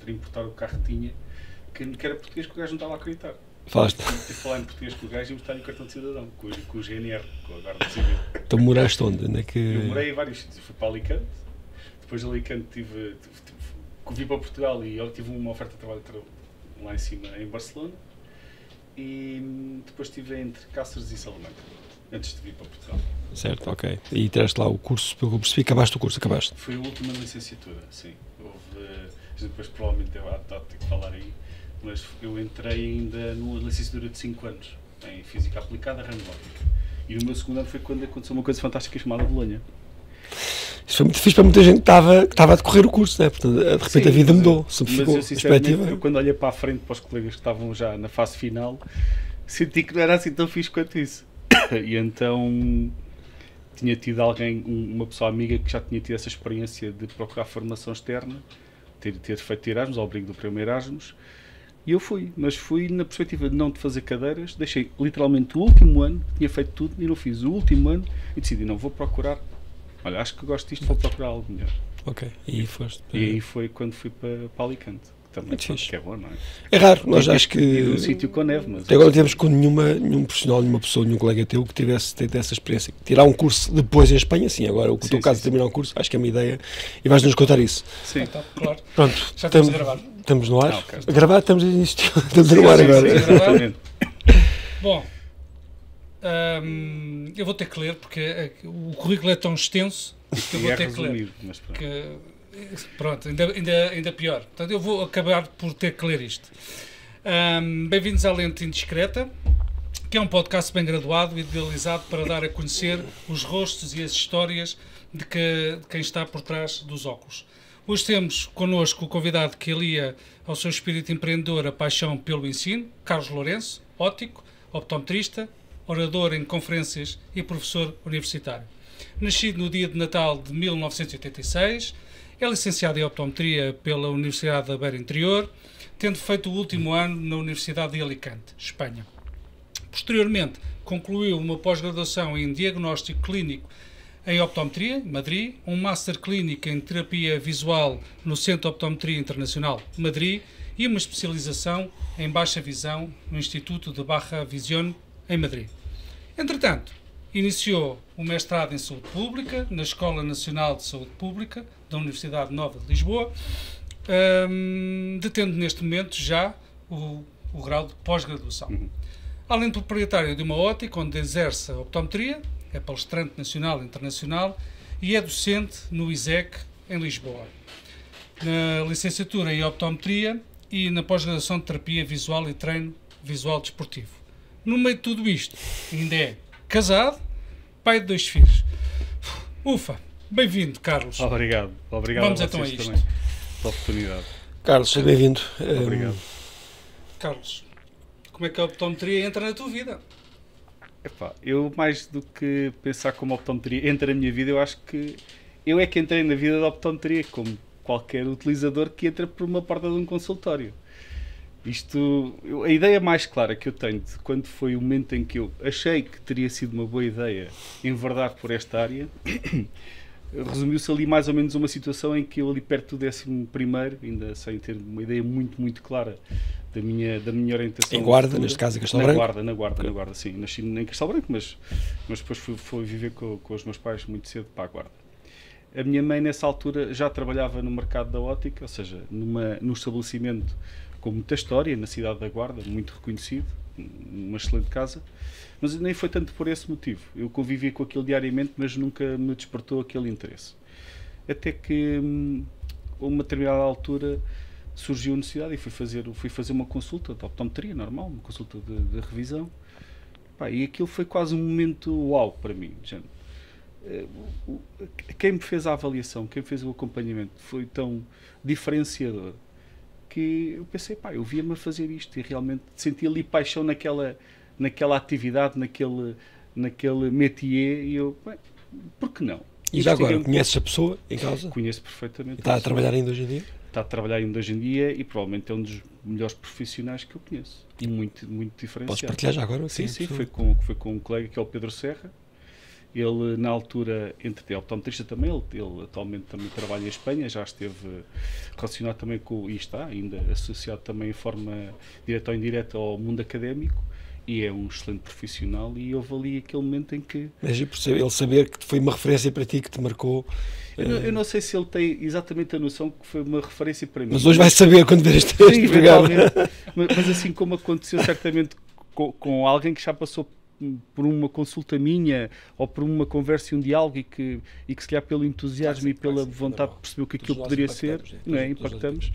para importar o carro que tinha, que era português, que o gajo não estava a acreditar. Falaste. Tive de falar em português com o gajo e mostrar-lhe o cartão de cidadão, com o GNR, com a Guarda Civil. Então moraste onde? Onde é que... Eu morei em vários sítios. Fui para Alicante, depois de Alicante vim para Portugal e eu tive uma oferta de trabalho lá em cima, em Barcelona, e depois estive entre Cáceres e Salamanca, antes de vir para Portugal. Certo, ok. E tiraste lá o curso, pelo que eu percebi, acabaste o curso, acabaste? Foi a última licenciatura, sim. Houve, a gente depois provavelmente ter que falar aí, mas eu entrei ainda numa licenciatura de 5 anos, em Física Aplicada, Randológica. E no meu segundo ano foi quando aconteceu uma coisa fantástica chamada Bolonha. Isso foi muito difícil para muita gente que estava a decorrer o curso, né? Portanto, de repente Sim, a vida mudou, simplificou a perspectiva. Eu, quando olhei para a frente para os colegas que estavam já na fase final, senti que não era assim tão fixe quanto isso. E então tinha tido uma pessoa amiga que já tinha tido essa experiência de procurar formação externa, ter feito Erasmus, ao abrigo do primeiro Erasmus, e eu fui, mas fui na perspectiva de não de fazer cadeiras, deixei literalmente o último ano, tinha feito tudo e não fiz o último ano e decidi, não, vou procurar, olha, acho que gosto disto, vou procurar algo melhor. Ok, e foste... E aí foi quando fui para Alicante. Também, que é bom, não é? É raro, nós acho que... um sítio com neve, mas... Até agora não tivemos com nenhum profissional, nenhuma pessoa, nenhum colega teu que tivesse tido essa experiência. Tirar um curso depois em Espanha, sim, agora o teu caso de terminar um curso, acho que é uma ideia, e vais-nos contar isso. Sim. Então, claro. Pronto, já estamos a gravar. Estamos no ar. Ah, okay. A gravar, estamos no ar agora. Bom, eu vou ter que ler, porque o currículo é tão extenso que eu vou ter que ler. Mas pronto. Pronto, ainda pior. Portanto, eu vou acabar por ter que ler isto. Bem-vindos à Lente Indiscreta, que é um podcast bem graduado e idealizado para dar a conhecer os rostos e as histórias de quem está por trás dos óculos. Hoje temos connosco o convidado que alia ao seu espírito empreendedor a paixão pelo ensino, Carlos Lourenço, óptico, optometrista, orador em conferências e professor universitário. Nascido no dia de Natal de 1986, é licenciado em optometria pela Universidade da Beira Interior, tendo feito o último ano na Universidade de Alicante, Espanha. Posteriormente, concluiu uma pós-graduação em diagnóstico clínico em optometria, Madrid, um Master Clínico em terapia visual no Centro de Optometria Internacional, Madrid, e uma especialização em baixa visão no Instituto de Baja Visión, em Madrid. Entretanto, iniciou o mestrado em Saúde Pública na Escola Nacional de Saúde Pública da Universidade Nova de Lisboa, detendo neste momento já o grau de pós-graduação. Além de proprietário de uma ótica onde exerce a optometria, é palestrante nacional e internacional e é docente no ISEC em Lisboa. Na licenciatura em optometria e na pós-graduação de terapia visual e treino visual desportivo. No meio de tudo isto, ainda é casado, pai de 2 filhos. Ufa! Bem-vindo, Carlos. Obrigado. Vamos então a isto. Também, pela oportunidade. Carlos, seja bem-vindo. Obrigado. Carlos, como é que a optometria entra na tua vida? Epá, eu, mais do que pensar como a optometria entra na minha vida, eu acho que eu é que entrei na vida da optometria, como qualquer utilizador que entra por uma porta de um consultório. A ideia mais clara que eu tenho de quando foi o momento em que eu achei que teria sido uma boa ideia enverdar por esta área, resumiu-se ali mais ou menos uma situação em que eu ali perto do 11º, ainda sem ter uma ideia muito, muito clara da minha orientação. Em Guarda, neste caso em Castelo Branco? Na Guarda, sim. Nasci em Castelo Branco, mas depois fui viver com os meus pais muito cedo para a Guarda. A minha mãe, nessa altura, já trabalhava no mercado da ótica, ou seja, num estabelecimento com muita história, na cidade da Guarda, muito reconhecido, uma excelente casa, mas nem foi tanto por esse motivo. Eu convivia com aquilo diariamente, mas nunca me despertou aquele interesse. Até que, a uma determinada altura, surgiu a necessidade e fui fazer uma consulta de optometria normal, uma consulta de revisão. Pá, e aquilo foi quase um momento uau para mim. Gente. Quem me fez a avaliação, quem fez o acompanhamento foi tão diferenciador que eu pensei, pá, eu via-me a fazer isto e realmente senti ali paixão naquela atividade, naquele métier e eu, bem, por que não? E já agora, conheces a pessoa em causa? Conheço perfeitamente. Está a trabalhar ainda hoje em dia? Está a trabalhar ainda hoje em dia e provavelmente é um dos melhores profissionais que eu conheço e muito, muito diferenciado. Podes partilhar já agora? Sim, foi com um colega que é o Pedro Serra Ele, na altura, é optometrista também, ele atualmente também trabalha em Espanha, já esteve relacionado também com, e está ainda associado também de forma direta ou indireta ao mundo académico, e é um excelente profissional, e houve ali aquele momento em que... Mas ele saber que foi uma referência para ti, que te marcou... Eu não sei se ele tem exatamente a noção que foi uma referência para mim. Mas hoje vai saber quando ver este programa. Mas assim como aconteceu certamente com alguém que já passou por uma consulta minha ou por uma conversa e um diálogo e que se calhar pelo entusiasmo e pela vontade de perceber o que aquilo poderia ser, não é? Impactamos.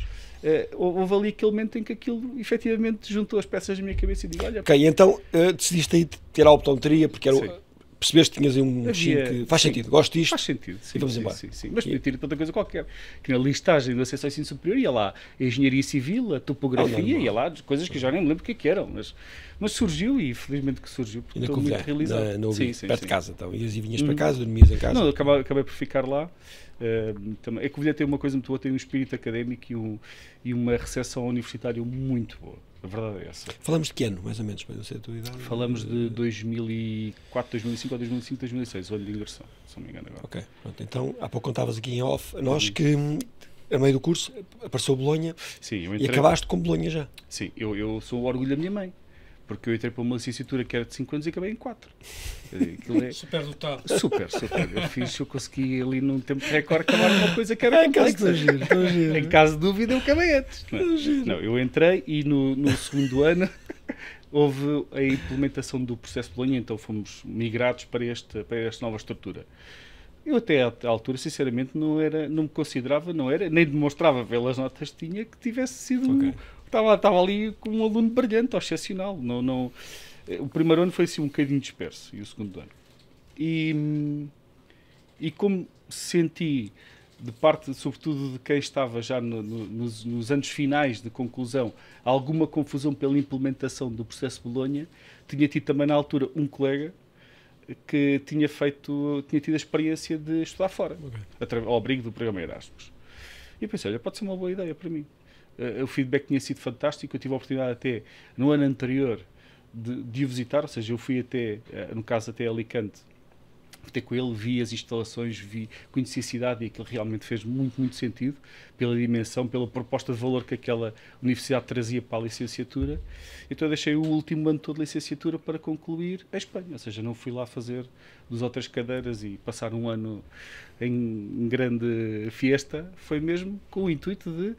Houve ali aquele momento em que aquilo efetivamente juntou as peças na minha cabeça e digo, olha... Ok, então decidiste aí tirar a optometria porque era... Percebeste que tinhas aí um bichinho que faz sentido, gosto disto. Faz sentido, sim. E vamos embora. Sim. Mas podia ter outra coisa qualquer. Que na listagem do acesso ao ensino superior ia lá a engenharia civil, a topografia, ia lá coisas que eu já nem me lembro o que eram. Mas surgiu e felizmente que surgiu, porque estou muito realizado. Perto de casa, então. Ias e vinhas para casa, dormias em casa. Não, acabei por ficar lá. É que Covilhã tem uma coisa muito boa, tem um espírito académico e uma recepção universitária muito boa. A verdade é essa. Falamos de que ano, mais ou menos, para não ser a tua idade? Falamos de 2004, 2005 ou 2005, 2006, o ano de ingressão, se não me engano agora. Ok, pronto. Então, há pouco contavas aqui em off, nós que, a meio do curso, apareceu Bolonha. Sim, e acabaste com Bolonha já. Sim, eu sou o orgulho da minha mãe. Porque eu entrei para uma licenciatura que era de 5 anos e acabei em 4. Super dotado. Super. Eu consegui ali num tempo de recorde acabar uma coisa que era complexa. Em caso de dúvida eu acabei antes. Não, eu entrei e no segundo ano houve a implementação do processo de Bolonha, então fomos migrados para esta nova estrutura. Eu até à altura, sinceramente, não me considerava, nem demonstrava pelas notas que tinha que tivesse sido... Estava ali com um aluno brilhante, excepcional. O primeiro ano foi assim um bocadinho disperso, e o segundo ano. E como senti, de parte, sobretudo, de quem estava já nos anos finais de conclusão, alguma confusão pela implementação do processo Bolonha, tinha tido também na altura um colega que tinha tido a experiência de estudar fora, ao abrigo do programa Erasmus. E eu pensei, olha, pode ser uma boa ideia para mim. O feedback tinha sido fantástico, eu tive a oportunidade até no ano anterior de o visitar, ou seja, eu fui até, no caso até Alicante, até com ele, vi as instalações, conheci a cidade e aquilo realmente fez muito sentido, pela dimensão, pela proposta de valor que aquela universidade trazia para a licenciatura. Então eu deixei o último ano todo de licenciatura para concluir a Espanha, ou seja, não fui lá fazer 2 ou 3 cadeiras e passar um ano em grande fiesta, foi mesmo com o intuito de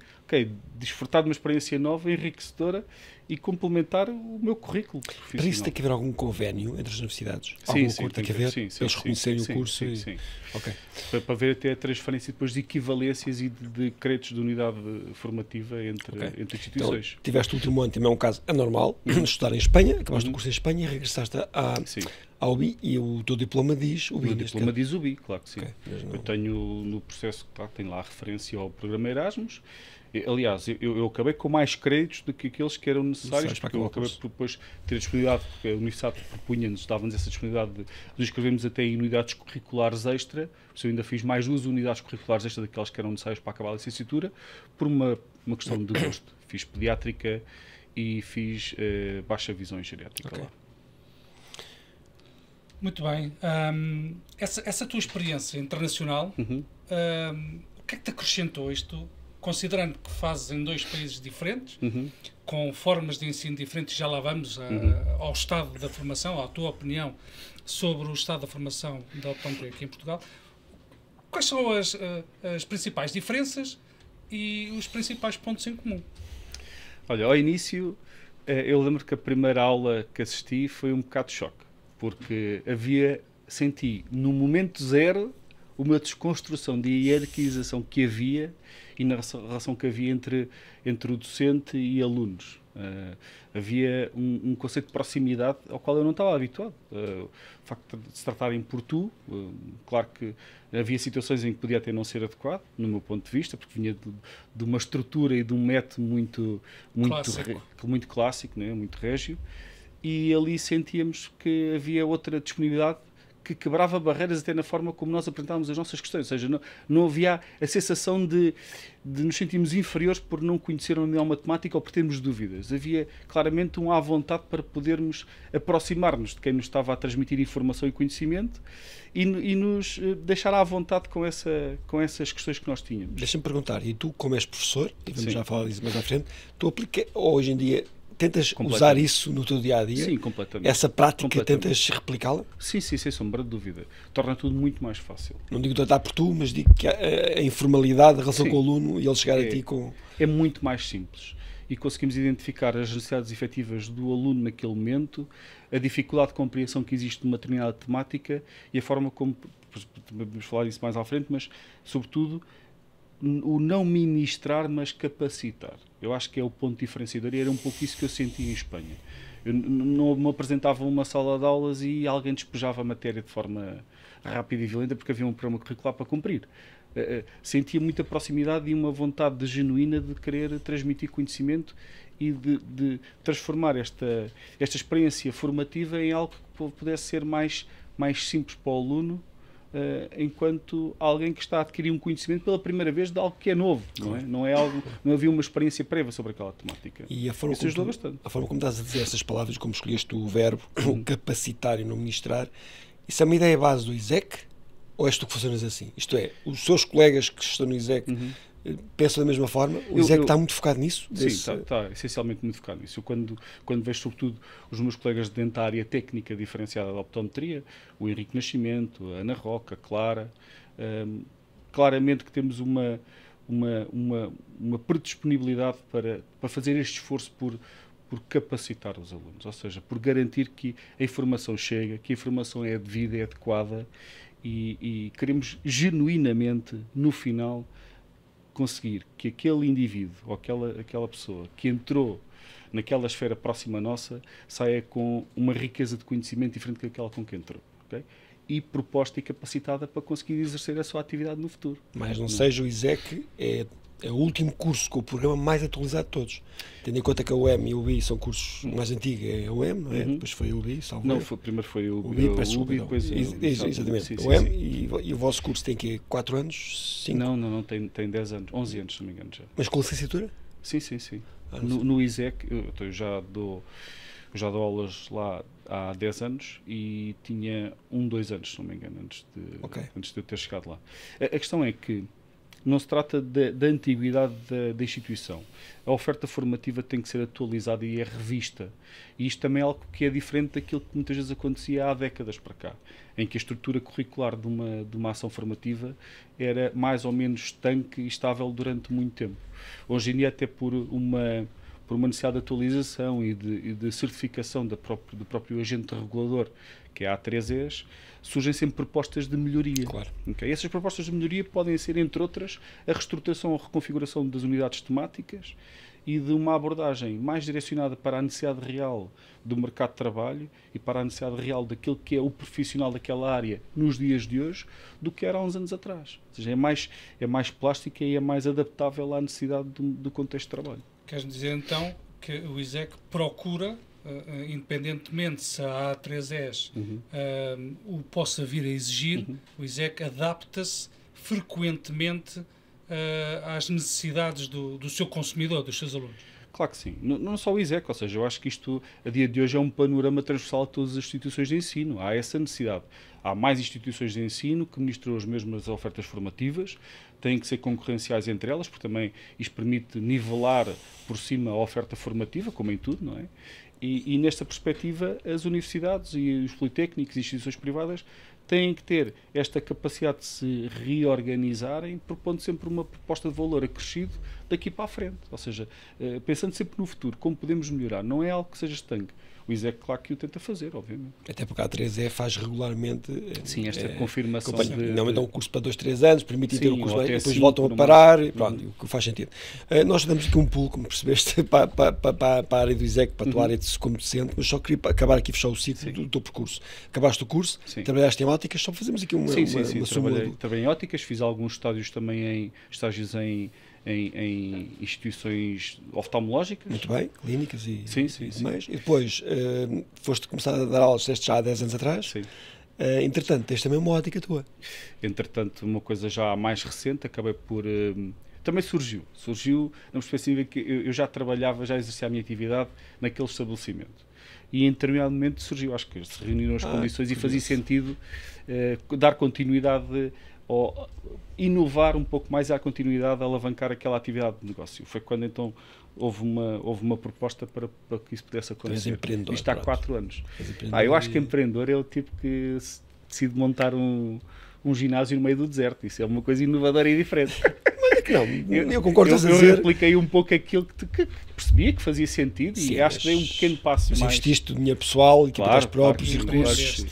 desfrutar de uma experiência nova, enriquecedora e complementar o meu currículo profissional. Para isso tem que haver algum convênio entre as universidades? Sim, tem que haver? Eles reconhecerem o curso? Sim. Okay. Para ver até a transferência depois de equivalências e de créditos de unidade formativa entre instituições. Então, tiveste o último ano, também é um caso anormal, de estudar em Espanha, acabaste o curso em Espanha e regressaste à UBI, e o teu diploma diz UBI. O diploma diz UBI, claro que sim. Não... Eu tenho no processo, tenho lá a referência ao programa Erasmus. Aliás, eu acabei com mais créditos do que aqueles que eram necessários, porque eu acabei por depois ter a disponibilidade, porque a Universidade propunha-nos, dava-nos essa disponibilidade de nos inscrevermos até em unidades curriculares extra. Eu ainda fiz mais 2 unidades curriculares extra daquelas que eram necessárias para acabar a licenciatura, por uma questão de gosto. Fiz pediátrica e fiz baixa visão e geriátrica lá. Muito bem. Essa tua experiência internacional, o que é que te acrescentou isto? Considerando que fazes em 2 países diferentes, com formas de ensino diferentes, já lá vamos ao estado da formação, à tua opinião sobre o estado da formação da optometria aqui em Portugal. Quais são as principais diferenças e os principais pontos em comum? Olha, ao início, eu lembro que a primeira aula que assisti foi um bocado de choque, porque senti no momento zero uma desconstrução de hierarquização que havia e na relação que havia entre o docente e alunos. Havia um conceito de proximidade ao qual eu não estava habituado. O facto de se tratarem por tu, claro que havia situações em que podia até não ser adequado, no meu ponto de vista, porque vinha de uma estrutura e de um método muito clássico, né? Muito régio, e ali sentíamos que havia outra disponibilidade que quebrava barreiras até na forma como nós apresentávamos as nossas questões. Ou seja, não havia a sensação de nos sentirmos inferiores por não conhecer a unidade matemática ou por termos dúvidas. Havia claramente um à vontade para podermos aproximar-nos de quem nos estava a transmitir informação e conhecimento e nos deixar à vontade com essas questões que nós tínhamos. Deixa-me perguntar, e tu, como és professor, e vamos já falar disso mais à frente, tu aplica, hoje em dia, tentas usar isso no teu dia-a-dia? Sim, completamente. Essa prática tentas replicá-la? Sim, sem sombra de dúvida. Torna tudo muito mais fácil. Não digo tratar por tu, mas digo que a informalidade, a relação com o aluno e ele chegar a ti com... É muito mais simples. E conseguimos identificar as necessidades efetivas do aluno naquele momento, a dificuldade de compreensão que existe numa determinada temática e a forma como... Vamos falar disso mais à frente, mas, sobretudo, o não ministrar, mas capacitar. Eu acho que é o ponto diferenciador e era um pouco isso que eu senti em Espanha. Eu não me apresentava uma sala de aulas e alguém despejava a matéria de forma rápida e violenta porque havia um programa curricular para cumprir. Sentia muita proximidade e uma vontade genuína de querer transmitir conhecimento e de transformar esta experiência formativa em algo que pudesse ser mais simples para o aluno, enquanto alguém que está a adquirir um conhecimento pela primeira vez de algo que é novo, não é? Não havia uma experiência prévia sobre aquela temática. E a forma isso ajudou bastante. A forma como estás a dizer essas palavras, como escolheste o verbo, capacitar e não ministrar, isso é uma ideia base do ISEC ou és tu que funcionas assim? Isto é, os seus colegas que estão no ISEC pensam da mesma forma? O ISEC está muito focado nisso? Sim, está essencialmente muito focado nisso. Eu, quando vejo, sobretudo, os meus colegas dentro da área técnica diferenciada da optometria, o Henrique Nascimento, a Ana Roca, a Clara, claramente que temos uma predisponibilidade para fazer este esforço por capacitar os alunos, ou seja, por garantir que a informação chega, que a informação é devida, é adequada e queremos genuinamente, no final, conseguir que aquele indivíduo ou aquela pessoa que entrou naquela esfera próxima nossa saia com uma riqueza de conhecimento diferente daquela com que entrou. Okay? E proposta e capacitada para conseguir exercer a sua atividade no futuro. Mas não seja o ISEC, é o último curso com o programa mais atualizado de todos. Tendo em conta que a UEM e o UBI são cursos mais antigos, é a UEM, não é? Depois foi o UBI, salvo não, primeiro foi o UBI, depois exatamente. Sim, a UEM e o vosso curso tem que 4 anos? 5? Não, tem 10 anos, 11 anos, se não me engano já. Mas com licenciatura? Sim. No ISEC, eu já dou aulas lá há 10 anos e tinha 2 anos, se não me engano, antes de eu ter chegado lá. A questão é que não se trata da antiguidade da instituição. A oferta formativa tem que ser atualizada e é revista. E isto também é algo que é diferente daquilo que muitas vezes acontecia há décadas para cá, em que a estrutura curricular de uma ação formativa era mais ou menos estanque e estável durante muito tempo. Hoje em dia, até por uma necessidade de atualização e de certificação do próprio agente regulador, que é a A3Es, surgem sempre propostas de melhoria. Claro. Okay? Essas propostas de melhoria podem ser, entre outras, a reestruturação ou reconfiguração das unidades temáticas e de uma abordagem mais direcionada para a necessidade real do mercado de trabalho e para a necessidade real daquilo que é o profissional daquela área nos dias de hoje do que era há uns anos atrás. Ou seja, é mais plástica e é mais adaptável à necessidade do contexto de trabalho. Queres dizer então que o ISEC procura, independentemente se a A3Es o possa vir a exigir, o ISEC adapta-se frequentemente às necessidades do seu consumidor, dos seus alunos? Claro que sim. Não só o ISEC, ou seja, eu acho que isto, a dia de hoje, é um panorama transversal a todas as instituições de ensino. Há essa necessidade. Há mais instituições de ensino que ministram as mesmas ofertas formativas, têm que ser concorrenciais entre elas, porque também isto permite nivelar por cima a oferta formativa, como em tudo, não é? E nesta perspectiva, as universidades e os politécnicos e instituições privadas têm que ter esta capacidade de se reorganizarem, propondo sempre uma proposta de valor acrescido daqui para a frente. Ou seja, pensando sempre no futuro, como podemos melhorar. Não é algo que seja estanque. O ISEC, claro que o tenta fazer, obviamente. Até porque a A3E faz regularmente... Sim, esta confirmação Normalmente é um curso para 2, 3 anos, permite ter o curso, depois 5, voltam a parar, e pronto, o que faz sentido. Nós damos aqui um pulo, como percebeste, para a área do ISEC, para a tua área como docente, mas só queria acabar aqui, fechar o ciclo do teu percurso. Acabaste o curso, trabalhaste em óticas, só fazemos aqui uma trabalhei em óticas, fiz alguns estágios em instituições oftalmológicas. Muito bem, clínicas e sim. mais. E depois foste começar a dar aulas, já há 10 anos atrás. Sim. Entretanto, tens também uma ótica tua. Entretanto, uma coisa já mais recente, acabei por... também surgiu na perspectiva que eu já trabalhava, já exercia a minha atividade naquele estabelecimento. E em determinado momento surgiu, acho que se reuniram as condições e fazia sentido dar continuidade ou inovar um pouco mais à continuidade, alavancar aquela atividade de negócio. Foi quando então houve uma proposta para que isso pudesse acontecer. Isto há 4 anos. Eu acho que empreendedor é o tipo que decide montar um ginásio no meio do deserto. Isso é uma coisa inovadora e diferente. Não, eu concordo a dizer. Eu repliquei um pouco aquilo que percebia que fazia sentido. Sim, e acho que dei um pequeno passo mais. Investiste dinheiro pessoal, capitais próprios e recursos.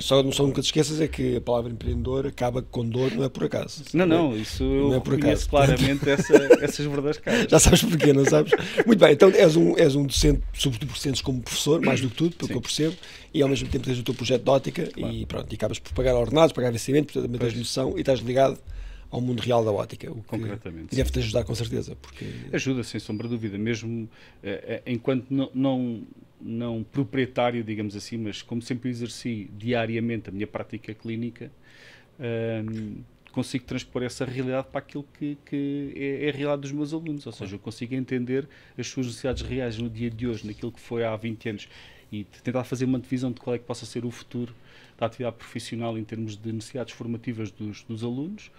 Só nunca te esqueças é que a palavra empreendedor acaba com dor, não é por acaso. Não, isso eu reconheço claramente essas verdades caras. Já sabes porquê, não sabes? Muito bem, então és um docente, sobretudo por sentes como professor, mais do que tudo, pelo que eu percebo, e ao mesmo tempo tens o teu projeto de ótica e pronto, e acabas por pagar ordenados, pagar vencimento, portanto também tens noção e estás ligado ao mundo real da ótica, o que concretamente, deve-te ajudar com certeza. Porque... Ajuda, sem sombra de dúvida, mesmo enquanto não proprietário, digamos assim, mas como sempre exerci diariamente a minha prática clínica, consigo transpor essa realidade para aquilo que é a realidade dos meus alunos, ou seja, eu consigo entender as suas necessidades reais no dia de hoje, naquilo que foi há 20 anos, e tentar fazer uma divisão de qual é que possa ser o futuro da atividade profissional em termos de necessidades formativas dos alunos,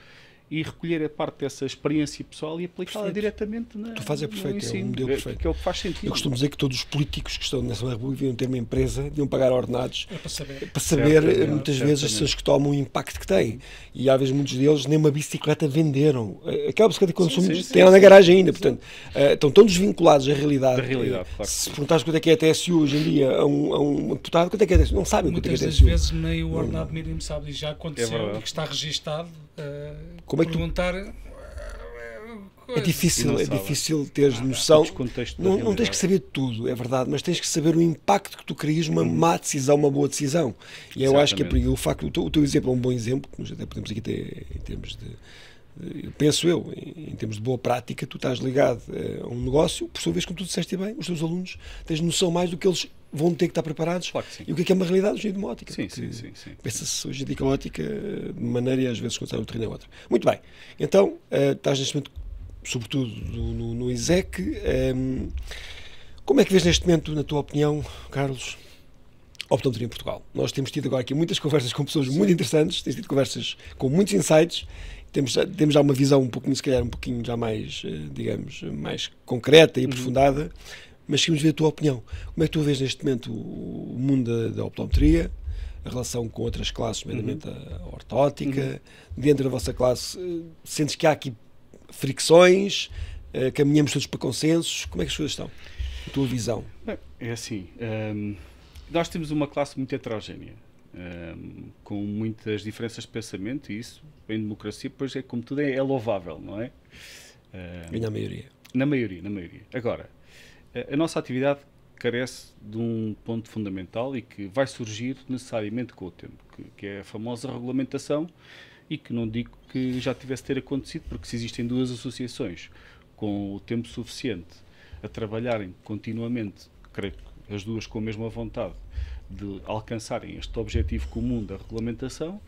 e recolher a parte dessa experiência pessoal e aplicá-la diretamente Tu fazes perfeito, ensino, é um modelo perfeito. Que é o que faz sentido. Eu costumo dizer que todos os políticos que estão na Assembleia da República deviam ter uma empresa, deviam pagar ordenados para saber muitas vezes as pessoas que tomam o impacto que têm. E às vezes muitos deles nem uma bicicleta venderam. Aquela bicicleta que consumimos tem lá na garagem ainda. Portanto, estão tão desvinculados da realidade. Claro. Se perguntares quanto é que é a TSU hoje em dia a um deputado, quanto é que é a TSU? Não sabem quanto é que é a TSU. Muitas das vezes nem o ordenado mínimo sabe, e já aconteceu, e que está registado, como é que perguntar... É difícil teres noção. Não tens que saber tudo, é verdade, mas tens que saber o impacto que tu crias numa má decisão, uma boa decisão. E eu acho que é por aí. O facto, o teu exemplo é um bom exemplo, que nós até podemos aqui ter em termos penso eu, em termos de boa prática, tu estás ligado a um negócio, por sua vez, como tu disseste bem, os teus alunos tens noção mais do que eles vão ter que estar preparados. Claro que sim. E o que é uma realidade hoje em dia de uma ótica. Sim. Pensa-se hoje em dia que a ótica, de maneira e às vezes quando sai um terreno é outra. Muito bem. Então, estás neste momento, sobretudo no ISEC. Como é que vês neste momento, na tua opinião, Carlos, a optometria em Portugal? Nós temos tido agora aqui muitas conversas com pessoas muito interessantes, temos tido conversas com muitos insights, temos já uma visão um pouquinho, se calhar um pouquinho já mais, digamos, mais concreta e aprofundada, mas queremos ver a tua opinião. Como é que tu vês neste momento o mundo da optometria, a relação com outras classes, nomeadamente a ortótica, dentro da vossa classe, sentes que há aqui fricções, caminhamos todos para consensos? Como é que as coisas estão? A tua visão? É assim, nós temos uma classe muito heterogénea, com muitas diferenças de pensamento, e isso, em democracia, pois é como tudo, é louvável, não é? Ganha a maioria. Na maioria. Agora, a nossa atividade carece de um ponto fundamental e que vai surgir necessariamente com o tempo, que é a famosa regulamentação, e que não digo que já tivesse ter acontecido, porque se existem duas associações com o tempo suficiente a trabalharem continuamente, creio que as duas com a mesma vontade de alcançarem este objetivo comum da regulamentação,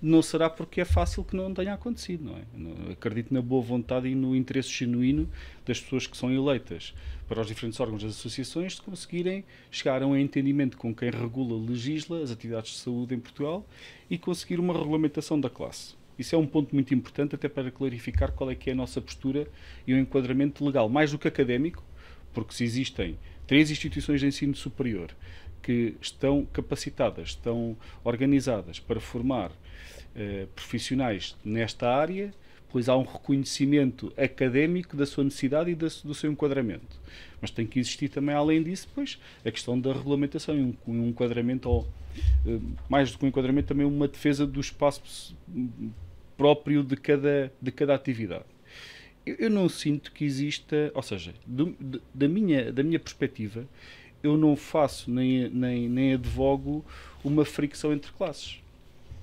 não será porque é fácil que não tenha acontecido, não é? Acredito na boa vontade e no interesse genuíno das pessoas que são eleitas para os diferentes órgãos das associações de conseguirem chegar a um entendimento com quem regula, legisla as atividades de saúde em Portugal e conseguir uma regulamentação da classe. Isso é um ponto muito importante até para clarificar qual é que é a nossa postura e o enquadramento legal, mais do que académico, porque se existem 3 instituições de ensino superior que estão capacitadas, estão organizadas para formar profissionais nesta área, pois há um reconhecimento académico da sua necessidade e do seu enquadramento. Mas tem que existir também, além disso, pois, a questão da regulamentação e um enquadramento, ou mais do que um enquadramento, também uma defesa do espaço próprio de cada atividade. Eu não sinto que exista, ou seja, da minha perspectiva, eu não faço nem advogo uma fricção entre classes.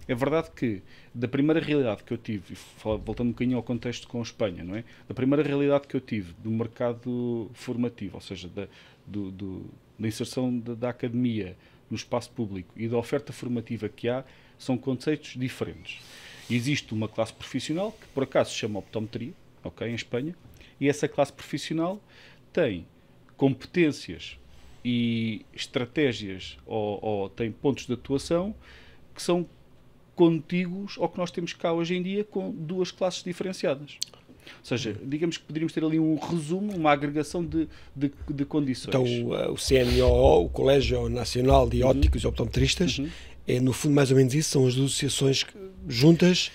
É verdade que, da primeira realidade que eu tive, voltando um bocadinho ao contexto com a Espanha, não é? Da primeira realidade que eu tive do mercado formativo, ou seja, da inserção da academia no espaço público e da oferta formativa que há são conceitos diferentes. Existe uma classe profissional que por acaso se chama optometria, ok, em Espanha, e essa classe profissional tem competências e estratégias ou tem pontos de atuação que são contíguos ao que nós temos cá hoje em dia com duas classes diferenciadas. Ou seja, digamos que poderíamos ter ali um resumo, uma agregação de condições. Então, o CNOO, o Colégio Nacional de Ópticos e Optometristas, é no fundo mais ou menos isso, são as duas associações juntas.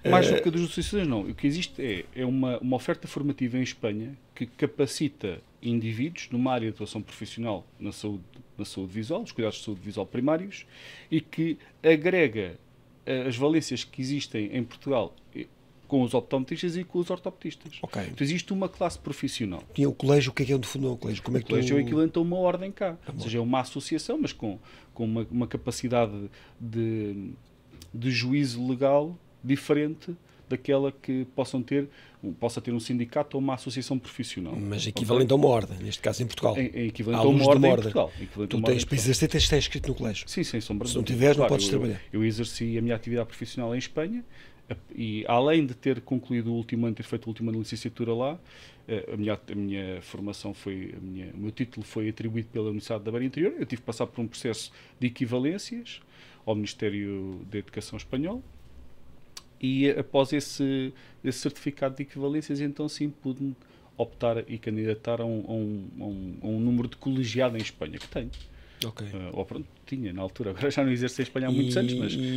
Mais do que as duas associações, não. O que existe é uma oferta formativa em Espanha que capacita indivíduos numa área de atuação profissional na saúde visual, os cuidados de saúde visual primários, e que agrega as valências que existem em Portugal com os optometristas e com os ortoptistas. Okay. Então existe uma classe profissional. E o colégio, o que é no fundo o colégio? Como é que o colégio é equivalente a uma ordem cá. Ou seja, é uma associação, mas com uma capacidade de juízo legal diferente daquela que possa ter um sindicato ou uma associação profissional. Mas equivalente a uma ordem, neste caso em Portugal. É equivalente a uma ordem em Portugal. Tu tens para exercer, tens de estar inscrito no colégio. Sim, sem sombra de dúvida. Se não tiveres, não podes trabalhar. Eu exerci a minha atividade profissional em Espanha e, além de ter concluído o último ano, ter feito o último ano de licenciatura lá, a minha formação o meu título foi atribuído pela Universidade da Beira Interior. Eu tive que passar por um processo de equivalências ao Ministério da Educação Espanhol. E após esse certificado de equivalências, então sim, pude optar e candidatar a um número de colegiado em Espanha, que tenho. Ok. Ou pronto, tinha na altura. Agora já não exerço em Espanha há muitos anos,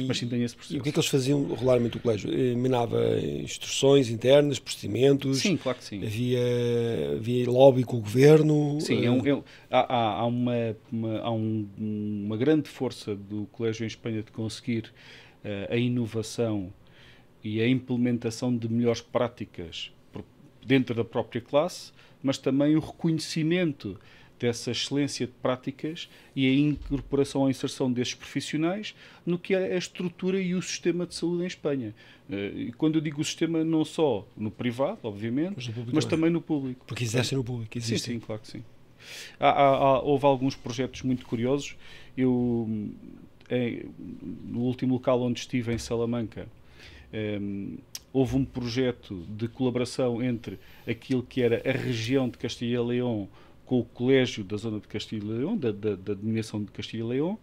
mas sim tenho esse processo. E o que é que eles faziam regularmente no colégio? Minava instruções internas, procedimentos? Sim, claro que sim. Havia lobby com o governo? Sim, há uma grande força do colégio em Espanha de conseguir a inovação e a implementação de melhores práticas dentro da própria classe, mas também o reconhecimento dessa excelência de práticas e a incorporação ou inserção destes profissionais no que é a estrutura e o sistema de saúde em Espanha. E quando eu digo o sistema, não só no privado, obviamente, mas também no público. Porque exercem no público. Sim, claro que sim. Houve alguns projetos muito curiosos. No último local onde estive, em Salamanca, houve um projeto de colaboração entre aquilo que era a região de Castilha e León com o colégio da zona de Castilha e León, da denominação de Castilha e León,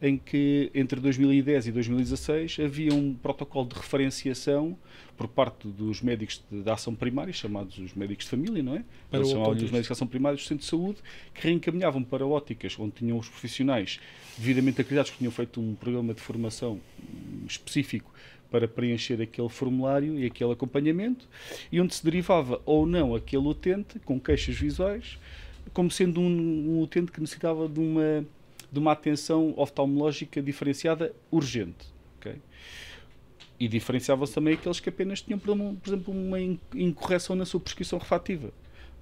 em que entre 2010 e 2016 havia um protocolo de referenciação por parte dos médicos de ação primária, chamados os médicos de família, não é? Eles chamavam-lhes os médicos de ação primária dos centros de saúde, que reencaminhavam para óticas, onde tinham os profissionais devidamente acreditados, que tinham feito um programa de formação específico para preencher aquele formulário e aquele acompanhamento, e onde se derivava ou não aquele utente com queixas visuais, como sendo um utente que necessitava de uma atenção oftalmológica diferenciada urgente. Okay? E diferenciavam-se também aqueles que apenas tinham, por exemplo, uma incorreção na sua prescrição refrativa.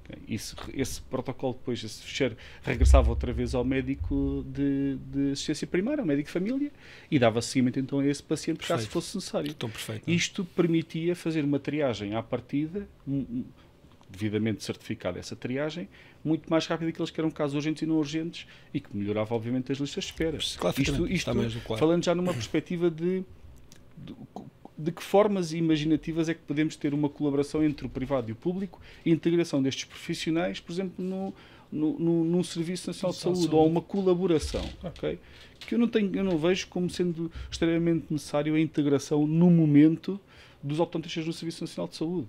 Okay? Esse protocolo depois, esse fecheiro, regressava outra vez ao médico de assistência primária, ao médico de família, e dava seguimento então a esse paciente, perfeito, caso fosse necessário. Então, perfeito, isto permitia fazer uma triagem à partida, devidamente certificada essa triagem, muito mais rápida que aqueles que eram casos urgentes e não urgentes, e que melhorava obviamente as listas de espera. Claro, falando já numa perspectiva de que formas imaginativas é que podemos ter uma colaboração entre o privado e o público e a integração destes profissionais, por exemplo, num Serviço Nacional de Saúde, ou uma colaboração, okay? Que eu não vejo como sendo extremamente necessário a integração no momento dos optometristas no Serviço Nacional de Saúde.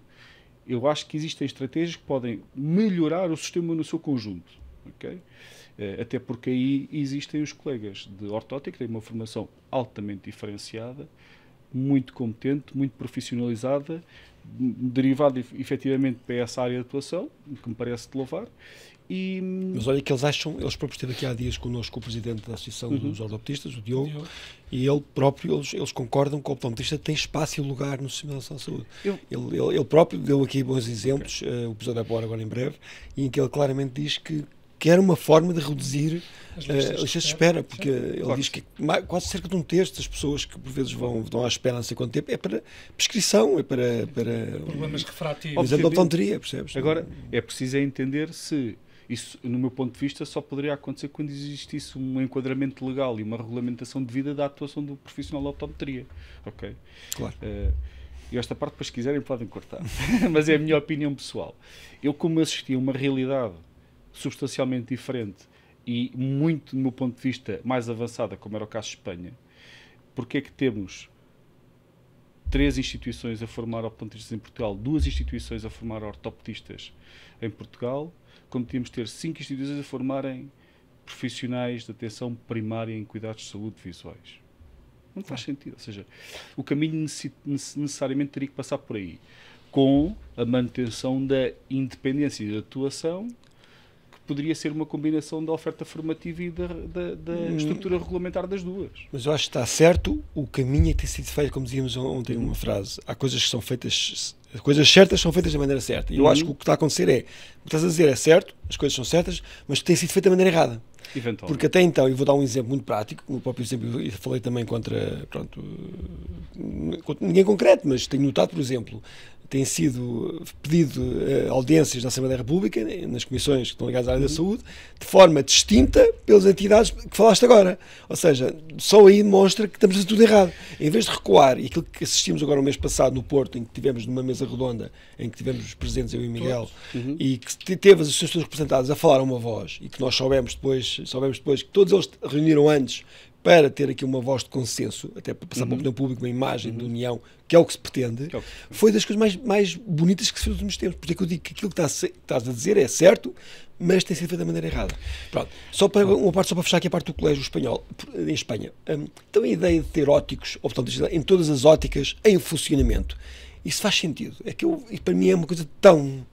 Eu acho que existem estratégias que podem melhorar o sistema no seu conjunto. Okay? Até porque aí existem os colegas de ortótica, que têm uma formação altamente diferenciada, muito competente, muito profissionalizada, derivada efetivamente para essa área de atuação, que me parece de louvar. Mas olha que eles próprios esteve aqui há dias connosco o presidente da Associação dos Ortoptistas, o Diogo, e ele próprio, eles concordam que o optometrista tem espaço e lugar no sistema de saúde. Ele próprio deu aqui bons exemplos, o episódio é agora em breve, em que ele claramente diz que era uma forma de reduzir as listas de espera, porque ele diz que quase cerca de um terço das pessoas que por vezes vão à espera não sei quanto tempo é para prescrição, é para problemas refrativos. Exemplo, optometria, percebes? Agora, é preciso entender se Isso, no meu ponto de vista, só poderia acontecer quando existisse um enquadramento legal e uma regulamentação devida da atuação do profissional de optometria. Ok? Claro. E esta parte, depois, se quiserem, podem cortar. Mas é a minha opinião pessoal. Eu, como assisti a uma realidade substancialmente diferente e muito, do meu ponto de vista, mais avançada, como era o caso de Espanha, porque é que temos 3 instituições a formar optometristas em Portugal, 2 instituições a formar ortopedistas em Portugal, como tínhamos de ter 5 instituições a formarem profissionais de atenção primária em cuidados de saúde visuais? Não faz sentido. Ou seja, o caminho necessariamente teria que passar por aí, com a manutenção da independência e da atuação, que poderia ser uma combinação da oferta formativa e da estrutura regulamentar das duas. Mas eu acho que está certo o caminho é que tem sido feito, como dizíamos ontem numa frase. Há coisas que são feitas, as coisas certas são feitas da maneira certa. E eu acho que o que está a acontecer é, o que estás a dizer é certo, as coisas são certas, mas tem sido feito da maneira errada. Porque até então, e vou dar um exemplo muito prático, o próprio exemplo, eu falei também contra ninguém concreto, mas tenho notado, por exemplo, tem sido pedido audiências na Assembleia da República, nas comissões que estão ligadas à área da saúde, de forma distinta pelas entidades que falaste agora. Ou seja, só aí demonstra que estamos a fazer tudo errado. Em vez de recuar, e aquilo que assistimos agora no mês passado no Porto, em que tivemos numa mesa redonda, em que tivemos presentes eu e Miguel, e que teve as associações representadas a falar a uma voz, e que nós soubemos depois que todos eles reuniram antes para ter aqui uma voz de consenso, até para passar para a opinião pública uma imagem de união, que é o que se pretende, foi das coisas mais bonitas que se fez nos últimos tempos. Por isso é que eu digo que aquilo que estás a dizer é certo, mas tem sido feito da maneira errada. Pronto. Só para fechar aqui a parte do colégio espanhol, em Espanha. Então a ideia de ter óticos, optometristas em todas as óticas, em funcionamento, isso faz sentido. É que para mim é uma coisa tão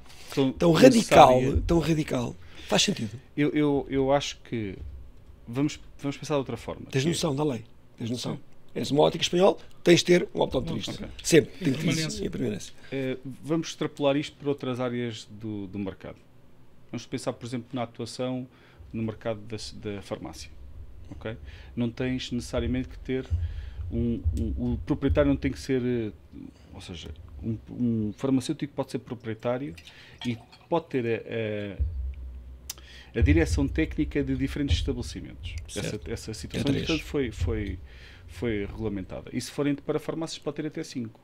radical. Faz sentido. Eu acho que vamos pensar de outra forma. Tens noção da lei. Tens noção. És uma ótica espanhol, tens de ter um optometrista. Okay. Sempre. Tem que ter em permanência. Vamos extrapolar isto para outras áreas do mercado. Vamos pensar, por exemplo, na atuação no mercado da farmácia. Okay? Não tens necessariamente que ter o proprietário não tem que ser, ou seja, um farmacêutico pode ser proprietário e pode ter a direção técnica de diferentes estabelecimentos. Essa situação, portanto, foi regulamentada. E se forem para farmácias, pode ter até 5.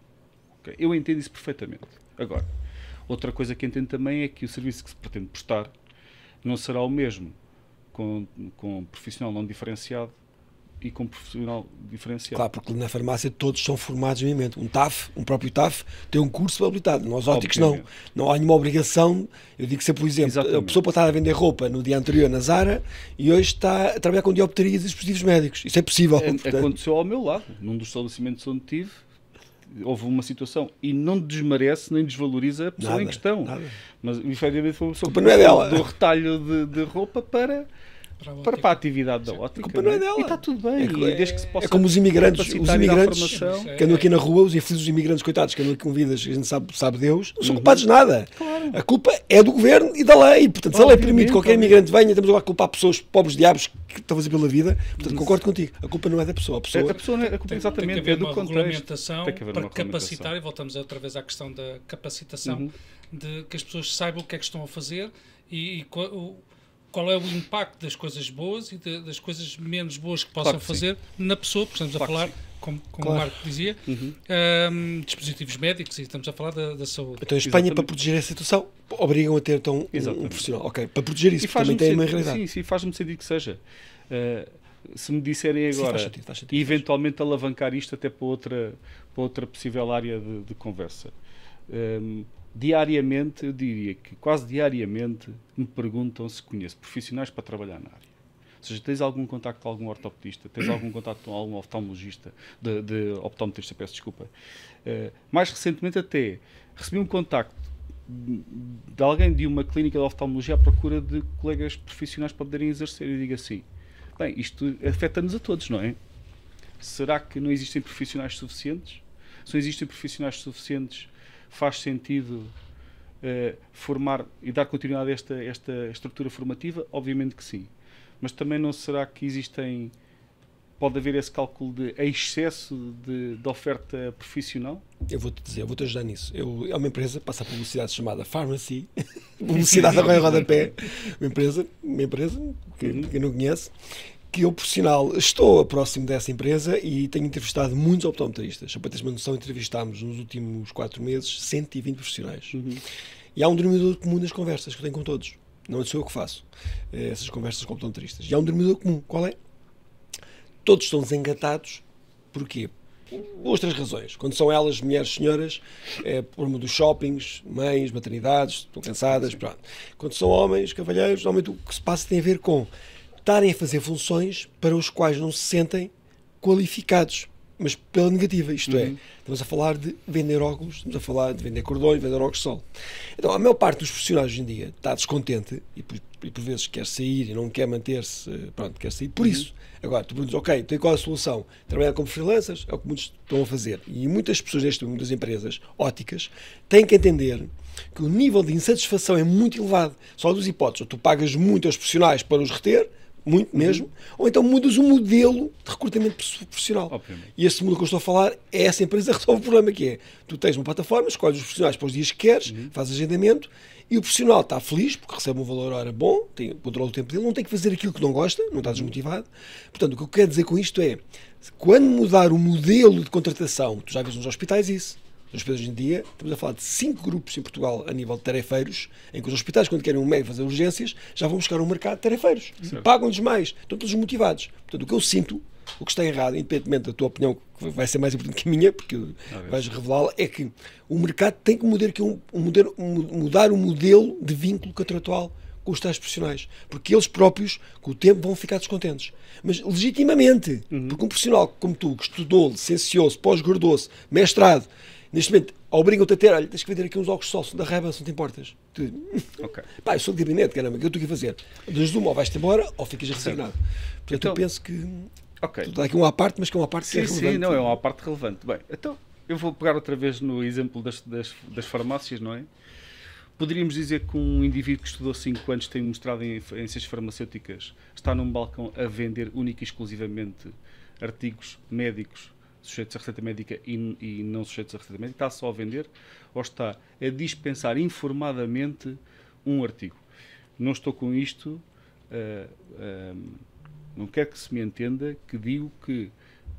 Okay? Eu entendo isso perfeitamente. Agora, outra coisa que entendo também é que o serviço que se pretende prestar não será o mesmo com profissional não diferenciado e com profissional diferenciado. Claro, porque na farmácia todos são formados no momento. Um próprio TAF tem um curso habilitado. Nós óticos não há nenhuma obrigação. Eu digo sempre, por exemplo, a pessoa pode estar a vender roupa no dia anterior na Zara e hoje está a trabalhar com diopterias e dispositivos médicos. Isso é possível. Aconteceu ao meu lado. Num dos estabelecimentos onde tive, houve uma situação e não desmerece nem desvaloriza a pessoa em questão. Nada. Mas efetivamente foi uma pessoa do retalho de roupa para a atividade da ótica. A culpa não é dela. E está tudo bem. Desde que se possa como os imigrantes que andam aqui na rua, os infelizes imigrantes, coitados, que andam aqui com vidas que a gente sabe Deus, não são culpados de nada. Claro. A culpa é do governo e da lei. Portanto, se a lei permite que qualquer imigrante venha, estamos agora a culpar pessoas, pobres diabos, que estão a fazer pela vida. Portanto, concordo contigo. A culpa não é da pessoa. A culpa exatamente, tem que haver do uma contexto. Regulamentação para capacitar, e voltamos outra vez à questão da capacitação, de que as pessoas saibam o que é que estão a fazer e qual é o impacto das coisas boas e das coisas menos boas que possam fazer na pessoa, porque estamos a falar, como o Marco dizia, dispositivos médicos, e estamos a falar da saúde. Então a Espanha, para proteger essa situação, obrigam a ter então um profissional. Ok, para proteger isso, porque também tem uma realidade. Sim, faz-me sentido que seja. Se me disserem agora, faz sentido, e eventualmente alavancar isto até para outra possível área de conversa. Diariamente, eu diria que quase diariamente me perguntam se conheço profissionais para trabalhar na área. Ou seja, tens algum contacto com algum ortopedista, tens algum contacto com algum oftalmologista, de optometrista, peço desculpa. Mais recentemente até recebi um contacto de alguém de uma clínica de oftalmologia à procura de colegas profissionais para poderem exercer. Eu digo assim, bem, isto afeta-nos a todos, não é? Será que não existem profissionais suficientes? Se não existem profissionais suficientes, faz sentido formar e dar continuidade a esta estrutura formativa? Obviamente que sim. Mas também não será que existem pode haver esse cálculo de excesso de oferta profissional? Eu vou-te dizer, eu vou-te ajudar nisso. É uma empresa, passa a publicidade chamada Pharmacy, publicidade a rodapé, uma empresa que não conhece, que eu, por sinal, estou próximo dessa empresa e tenho entrevistado muitos optometristas. Só para teres uma noção, entrevistámos nos últimos 4 meses 120 profissionais. E há um denominador comum nas conversas que eu tenho com todos. Não sou eu que faço essas conversas com optometristas. E há um denominador comum. Qual é? Todos estão desengatados. Porquê? Duas, três razões. Quando são elas, mulheres, senhoras, é por meio dos shoppings, mães, maternidades, estão cansadas, pronto. Quando são homens, cavalheiros, normalmente o que se passa tem a ver com estarem a fazer funções para os quais não se sentem qualificados, mas pela negativa, isto é, estamos a falar de vender óculos, estamos a falar de vender cordões, vender óculos de sol. Então, a maior parte dos profissionais hoje em dia está descontente e por vezes quer sair e não quer manter-se, pronto, quer sair por isso. Agora, tu perguntas, ok, então qual é a solução? Trabalhar como freelancers é o que muitos estão a fazer. E muitas pessoas, muitas empresas óticas, têm que entender que o nível de insatisfação é muito elevado. Só há duas hipóteses, ou tu pagas muito aos profissionais para os reter, muito mesmo, ou então mudas o modelo de recrutamento profissional. Obviamente. E esse modelo que eu estou a falar é essa empresa que resolve o problema, que é, tu tens uma plataforma, escolhes os profissionais para os dias que queres, fazes agendamento, e o profissional está feliz, porque recebe um valor hora bom, tem controle do tempo dele, não tem que fazer aquilo que não gosta, não está desmotivado. Portanto, o que eu quero dizer com isto é, quando mudar o modelo de contratação, tu já vês nos hospitais isso, nos hospitais hoje em dia, estamos a falar de 5 grupos em Portugal a nível de tarefeiros, em que os hospitais, quando querem um médico fazer urgências, já vão buscar um mercado de tarefeiros. Pagam-lhes mais, estão todos motivados. Portanto, o que eu sinto, o que está errado, independentemente da tua opinião, que vai ser mais importante que a minha, porque vais revelá-la, é que o mercado tem que mudar o modelo de vínculo contratual com os tais profissionais, porque eles próprios, com o tempo, vão ficar descontentes. Mas legitimamente, porque um profissional como tu, que estudou, licenciou-se, pós-graduou-se, mestrado, neste momento, obrigam-te a ter, olha, tens que vender aqui uns óculos de sol da Ray-Ban, se não te importas. Ok. Pá, eu sou de gabinete, caramba, o que eu estou aqui a fazer? Das uma, ou vais-te embora, ou ficas resignado. Portanto, Então, eu penso que... Ok. Tu dá aqui uma à parte, mas que é uma parte que é relevante. Sim, não, é uma parte relevante. Bem, então, eu vou pegar outra vez no exemplo das farmácias, não é? Poderíamos dizer que um indivíduo que estudou 5 anos, tem mostrado em ciências farmacêuticas, está num balcão a vender única e exclusivamente artigos médicos sujeitos a receita médica e não sujeitos a receita médica, está só a vender ou está a dispensar informadamente um artigo? Não estou com isto, não quero que se me entenda que digo que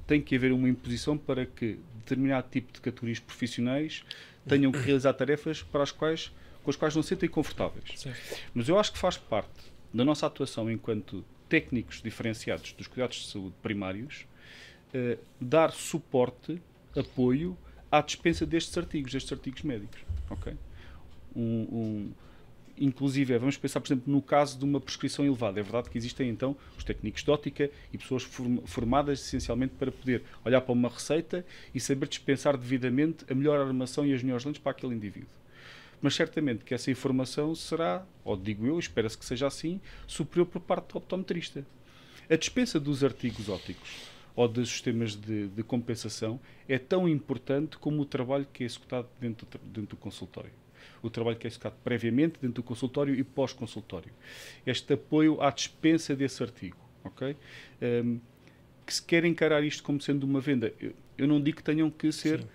tem que haver uma imposição para que determinado tipo de categorias profissionais tenham que realizar tarefas com as quais não se sentem confortáveis. Certo. Mas eu acho que faz parte da nossa atuação enquanto técnicos diferenciados dos cuidados de saúde primários dar suporte, apoio à dispensa destes artigos médicos. Okay? Inclusive, vamos pensar, por exemplo, no caso de uma prescrição elevada. É verdade que existem, então, os técnicos de óptica e pessoas formadas, essencialmente, para poder olhar para uma receita e saber dispensar devidamente a melhor armação e as melhores lentes para aquele indivíduo. Mas, certamente, que essa informação será, ou digo eu, espera-se que seja assim, superior por parte do optometrista. A dispensa dos artigos ópticos ou dos sistemas de compensação é tão importante como o trabalho que é executado dentro do consultório. O trabalho que é executado previamente dentro do consultório e pós-consultório. Este apoio à dispensa desse artigo. Okay? Que se quer encarar isto como sendo uma venda, eu não digo que tenham que ser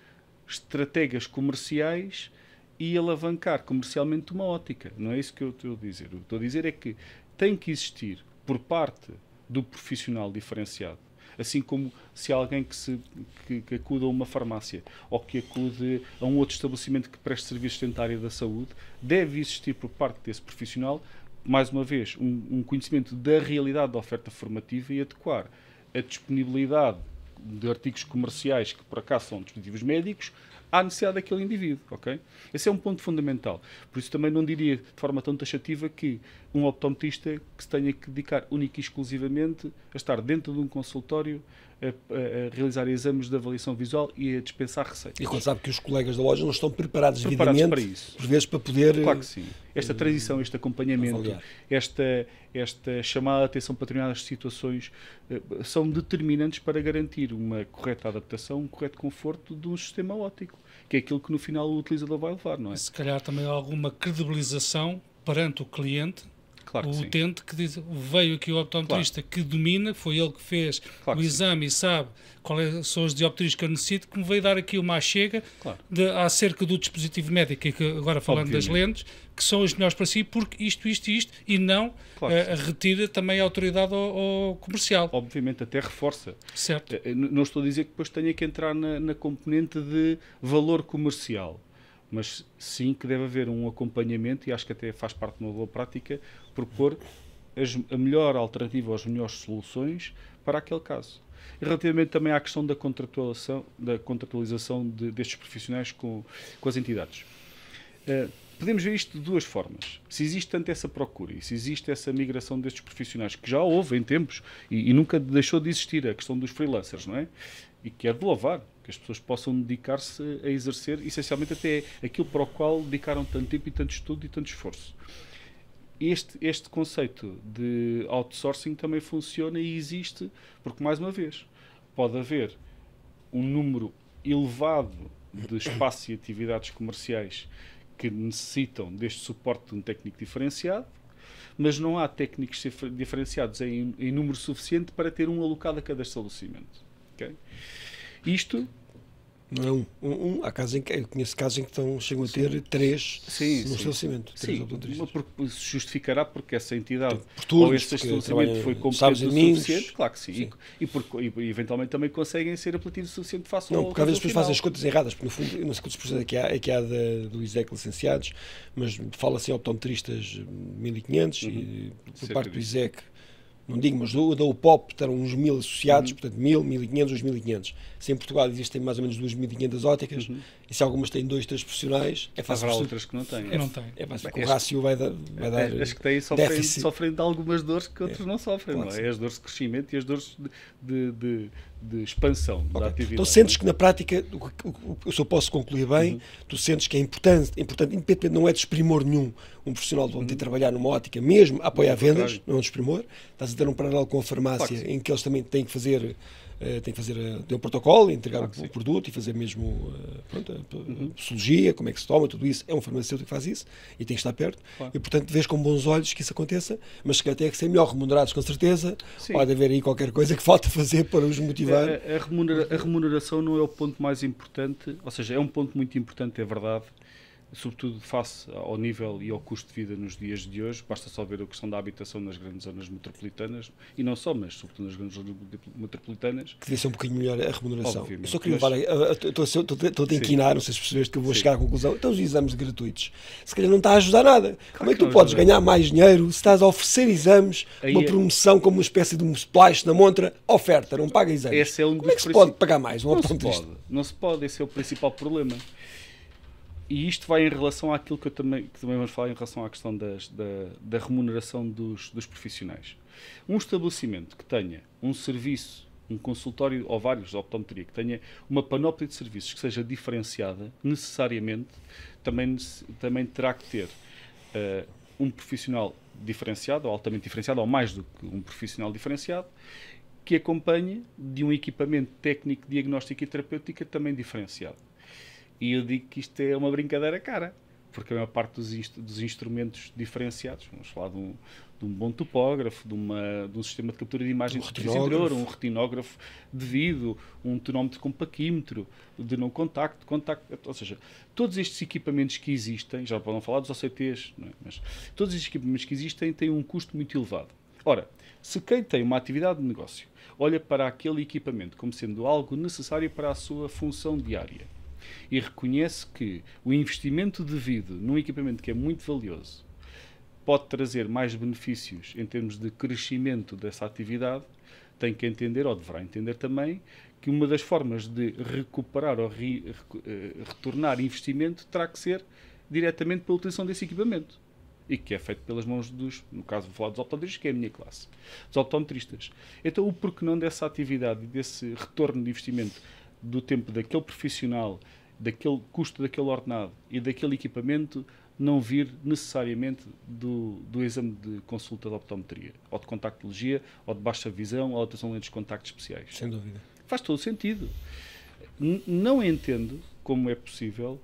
estratégias comerciais e alavancar comercialmente uma ótica. Não é isso que eu estou a dizer. O que estou a dizer é que tem que existir, por parte do profissional diferenciado, assim como se alguém que acude a uma farmácia ou que acude a um outro estabelecimento que preste serviços dentro da área da saúde, deve existir por parte desse profissional, mais uma vez, um conhecimento da realidade da oferta formativa e adequar a disponibilidade de artigos comerciais que por acaso são dispositivos médicos à necessidade daquele indivíduo. Okay? Esse é um ponto fundamental. Por isso também não diria de forma tão taxativa que um optometrista que se tenha que dedicar única e exclusivamente a estar dentro de um consultório a realizar exames de avaliação visual e a dispensar receitas. E quando sabe que os colegas da loja não estão preparados devidamente, para isso. Por vezes, para poder... Claro que sim. Esta transição, este acompanhamento, esta chamada de atenção para determinadas situações são determinantes para garantir uma correta adaptação, um correto conforto de um sistema óptico, que é aquilo que no final o utilizador vai levar, não é? Se calhar também há alguma credibilização perante o cliente Claro que o sim. utente que diz, veio aqui o optometrista que domina, foi ele que fez Claro o que exame e sabe quais são os dioptrias que eu necessito, que me veio dar aqui uma chega Claro. acerca do dispositivo médico, e que agora falando das lentes, que são as melhores para si, porque isto, e não Claro que sim. retira também a autoridade ao comercial. Obviamente até reforça. Certo. Não estou a dizer que depois tenha que entrar na componente de valor comercial, mas sim que deve haver um acompanhamento, e acho que até faz parte de uma boa prática, propor a melhor alternativa ou as melhores soluções para aquele caso. E relativamente também à questão da contratualização destes profissionais com as entidades. Podemos ver isto de duas formas. Se existe tanto essa procura e se existe essa migração destes profissionais, que já houve em tempos e nunca deixou de existir, a questão dos freelancers, não é? E que é de louvar, que as pessoas possam dedicar-se a exercer, essencialmente até aquilo para o qual dedicaram tanto tempo e tanto estudo e tanto esforço. Este conceito de outsourcing também funciona e existe, porque, mais uma vez, pode haver um número elevado de espaços e atividades comerciais que necessitam deste suporte de um técnico diferenciado, mas não há técnicos diferenciados em número suficiente para ter um alocado a cada estabelecimento. Okay? Isto... Não é há casos em que eu conheço casos em que chegam a ter 3 no estabelecimento. Sim, porque se justificará porque essa entidade turnos, ou esse estabelecimento foi competente o suficiente, claro que sim. E eventualmente também conseguem ser apelativos o suficiente face ao... Não, porque às vezes depois fazem as contas erradas, porque no fundo, eu não sei quantos processos é que há do ISEC licenciados, mas fala-se em optometristas 1500 e por parte do ISEC, não digo, mas da UPOP terão uns 1000 associados, portanto 1000, 1500, 2500. Se em Portugal existem mais ou menos 2500 óticas, e se algumas têm 2, 3 profissionais, é fácil. Haverá outras que não têm. É fácil, o rácio vai dar as que têm sofrem de algumas dores que outros não sofrem, não é? As dores de crescimento e as dores de expansão da atividade. Então sentes que na prática, eu só posso concluir bem, tu sentes que é importante, independentemente, não é desprimor nenhum um profissional de ontem trabalhar numa ótica, mesmo a apoiar vendas, não é um desprimor, estás a ter um paralelo com a farmácia, em que eles também têm que fazer ter um protocolo, entregar o produto e fazer mesmo a posologia, como é que se toma, tudo isso. É um farmacêutico que faz isso e tem que estar perto. E, portanto, vês com bons olhos que isso aconteça, mas que até que ser melhor remunerados, com certeza. Sim. Pode haver aí qualquer coisa que falta fazer para os motivar. A remuneração não é o ponto mais importante, ou seja, é um ponto muito importante, é verdade, sobretudo face ao nível e ao custo de vida nos dias de hoje. Basta só ver a questão da habitação nas grandes zonas metropolitanas, e não só, mas sobretudo nas grandes zonas metropolitanas. Que devia ser um bocadinho melhor a remuneração. Obviamente. Eu só queria levar, estou a inquinar, não sei se percebeste que eu vou chegar à conclusão. Então os exames gratuitos, se calhar não está a ajudar nada. Como é que tu podes ganhar mais dinheiro se estás a oferecer exames, uma promoção como uma espécie de um splash na montra, oferta, não paga exames? Esse é um Como é que se pode pagar mais? Não se pode, esse é o principal problema. E isto vai em relação àquilo que também vamos falar em relação à questão da remuneração dos profissionais. Um estabelecimento que tenha um serviço, um consultório ou vários de optometria, que tenha uma panóplia de serviços que seja diferenciada, necessariamente também terá que ter um profissional diferenciado, ou altamente diferenciado, ou mais do que um profissional diferenciado, que acompanhe de um equipamento técnico, diagnóstico e terapêutica também diferenciado. E eu digo que isto é uma brincadeira cara, porque a maior parte dos instrumentos diferenciados, vamos falar de um bom topógrafo, de um sistema de captura de imagem de superfície interior, um retinógrafo devido, um tonómetro com paquímetro, de não contacto, ou seja, todos estes equipamentos que existem, já podem falar dos OCTs, não é? Mas todos estes equipamentos que existem têm um custo muito elevado. Ora, se quem tem uma atividade de negócio olha para aquele equipamento como sendo algo necessário para a sua função diária, e reconhece que o investimento devido num equipamento que é muito valioso pode trazer mais benefícios em termos de crescimento dessa atividade, tem que entender, ou deverá entender também, que uma das formas de recuperar ou retornar investimento terá que ser diretamente pela utilização desse equipamento. E que é feito pelas mãos no caso vou falar dos optometristas, que é a minha classe, dos optometristas. Então o porquê não dessa atividade e desse retorno de investimento do tempo daquele profissional, daquele custo daquele ordenado e daquele equipamento não vir necessariamente do exame de consulta de optometria, ou de contactologia, ou de baixa visão, ou de lentes de contacto especiais. Sem dúvida. Faz todo o sentido. Não entendo como é possível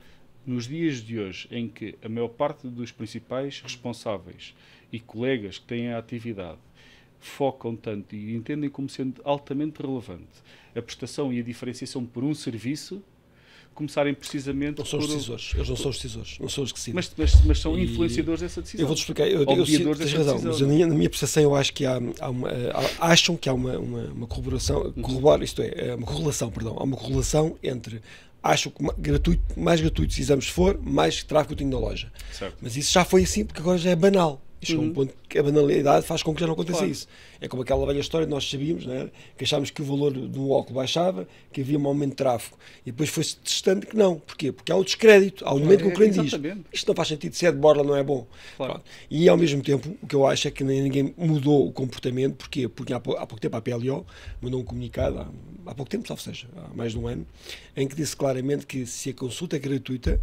nos dias de hoje, em que a maior parte dos principais responsáveis e colegas que têm a atividade focam tanto e entendem como sendo altamente relevante a prestação e a diferenciação por um serviço, começarem precisamente não são os decisores, eles não são os decisores, não são os que decidem. Mas são influenciadores dessa decisão. Eu vou-te explicar, tens razão, mas na minha percepção eu acho que acham que há uma corroboração, isto é, uma correlação, há uma correlação entre acham que mais gratuitos exames for, mais tráfego tem na loja. Certo. Mas isso já foi assim porque agora já é banal. Isto é um ponto que a banalidade faz com que já não aconteça isso. É como aquela velha história, nós sabíamos, não é? Que achámos que o valor do óculos baixava, que havia um aumento de tráfego. E depois foi-se testando que não. Porquê? Porque há o descrédito, há o momento que o cliente diz isto não faz sentido, se é de borla não é bom. Claro. E ao mesmo tempo, o que eu acho é que ninguém mudou o comportamento. Porquê? Porque há pouco tempo a PLO mandou um comunicado, há pouco tempo, salvo seja, há mais de um ano, em que disse claramente que se a consulta é gratuita,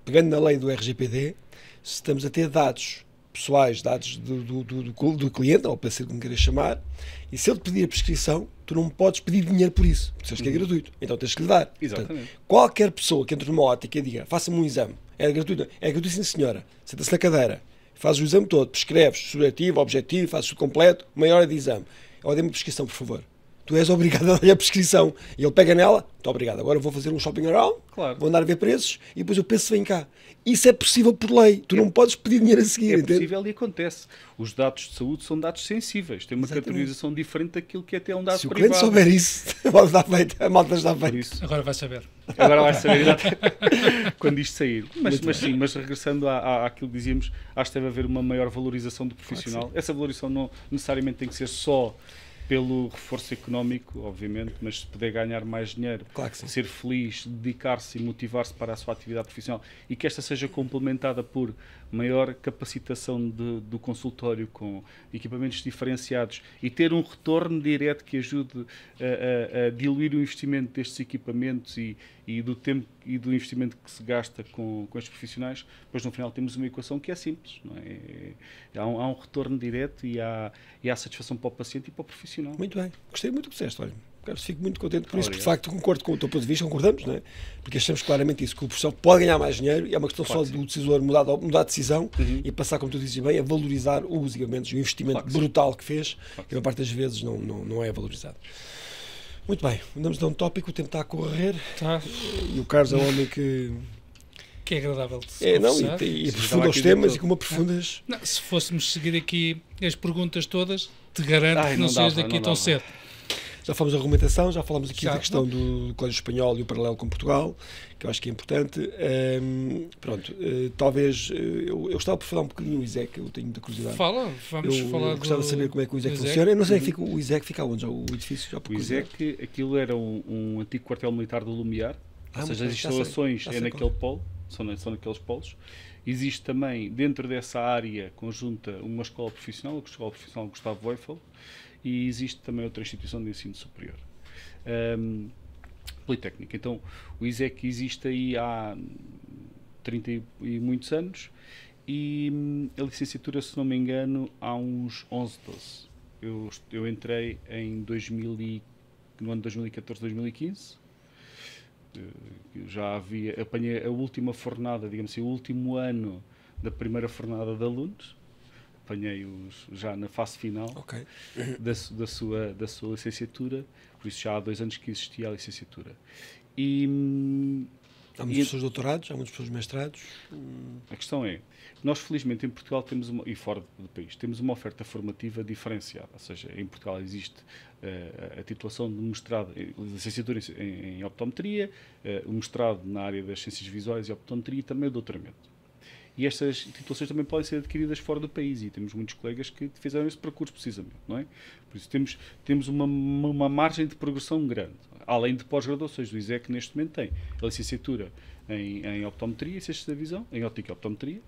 pegando na lei do RGPD, se estamos a ter dados pessoais, dados do cliente, ou para ser como queres chamar, e se ele te pedir a prescrição, tu não podes pedir dinheiro por isso, porque sabes que é gratuito, então tens que lhe dar. Exatamente. Portanto, qualquer pessoa que entre numa ótica e diga, faça-me um exame, é gratuito sim senhora, senta-se na cadeira, fazes o exame todo, prescreves, subjetivo, objetivo, fazes tudo completo, meia hora de exame, ou dê-me a prescrição, por favor. Tu és obrigado a dar a prescrição. E ele pega nela, muito obrigado, agora vou fazer um shopping around, vou andar a ver preços e depois o preço vem cá. Isso é possível por lei. Tu não podes pedir dinheiro a seguir. É possível e acontece. Os dados de saúde são dados sensíveis. Tem uma categorização diferente daquilo que até é um dado privado. Se o cliente souber isso, a malta está feita. Agora vai saber. Agora vai saber quando isto sair. Mas regressando àquilo que dizíamos, acho que deve haver uma maior valorização do profissional. Claro. Essa valorização não necessariamente tem que ser só pelo reforço económico, obviamente, mas se puder ganhar mais dinheiro, claro que sim. Ser feliz, dedicar-se e motivar-se para a sua atividade profissional e que esta seja complementada por maior capacitação do consultório com equipamentos diferenciados e ter um retorno direto que ajude a diluir o investimento destes equipamentos e do tempo e do investimento que se gasta com estes profissionais, depois no final temos uma equação que é simples, não é? Há um retorno direto e há satisfação para o paciente e para o profissional. Muito bem, gostei muito do que disseste, olha. Fico muito contente por isso, porque de facto concordo com o teu ponto de vista, concordamos, não é? Porque achamos claramente isso, que o profissional pode ganhar mais dinheiro e é uma questão só do decisor mudar a decisão e passar, como tu dizes bem, a valorizar os equipamentos, o investimento brutal que fez, que a maior parte das vezes não é valorizado. Muito bem, andamos a um tópico, o tempo está a correr e o Carlos é um homem que é agradável de se conversar. E aprofunda os temas e como aprofundas... Não, se fôssemos seguir aqui as perguntas todas, te garanto que não saias daqui tão cedo. Já falamos da argumentação, já falamos aqui da questão do Colégio Espanhol e o paralelo com Portugal, que eu acho que é importante. Talvez eu gostava por falar um bocadinho do ISEC, eu tenho muita curiosidade. Vamos falar. Eu gostava de saber como é que o ISEC funciona. Eu não sei, o ISEC fica onde? O edifício? Já o ISEC, aquilo era um antigo quartel militar do Lumiar, ou seja, as instalações naquele polo, são naqueles polos. Existe também, dentro dessa área conjunta, uma escola profissional, a Escola Profissional Gustavo Eiffel, e existe também outra instituição de ensino superior, Politécnica. Então, o ISEC existe aí há 30 e muitos anos e a licenciatura, se não me engano, há uns 11, 12. Eu entrei no ano 2014, 2015. Já apanhei a última fornada, digamos assim, o último ano da primeira fornada de alunos. Apanhei-os já na fase final da sua licenciatura, por isso já há 2 anos que existia a licenciatura. Há muitos professores doutorados, há muitos professores mestrados. A questão é, nós felizmente em Portugal temos e fora do país, temos uma oferta formativa diferenciada, ou seja, em Portugal existe a titulação de mestrado, licenciatura em optometria, o mestrado na área das ciências visuais e optometria e também o doutoramento. E estas titulações também podem ser adquiridas fora do país e temos muitos colegas que fizeram esse percurso precisamente, não é? Por isso temos uma margem de progressão grande, além de pós-graduações. O ISEC neste momento tem a licenciatura em optometria e ciências da visão, em óptica e optometria,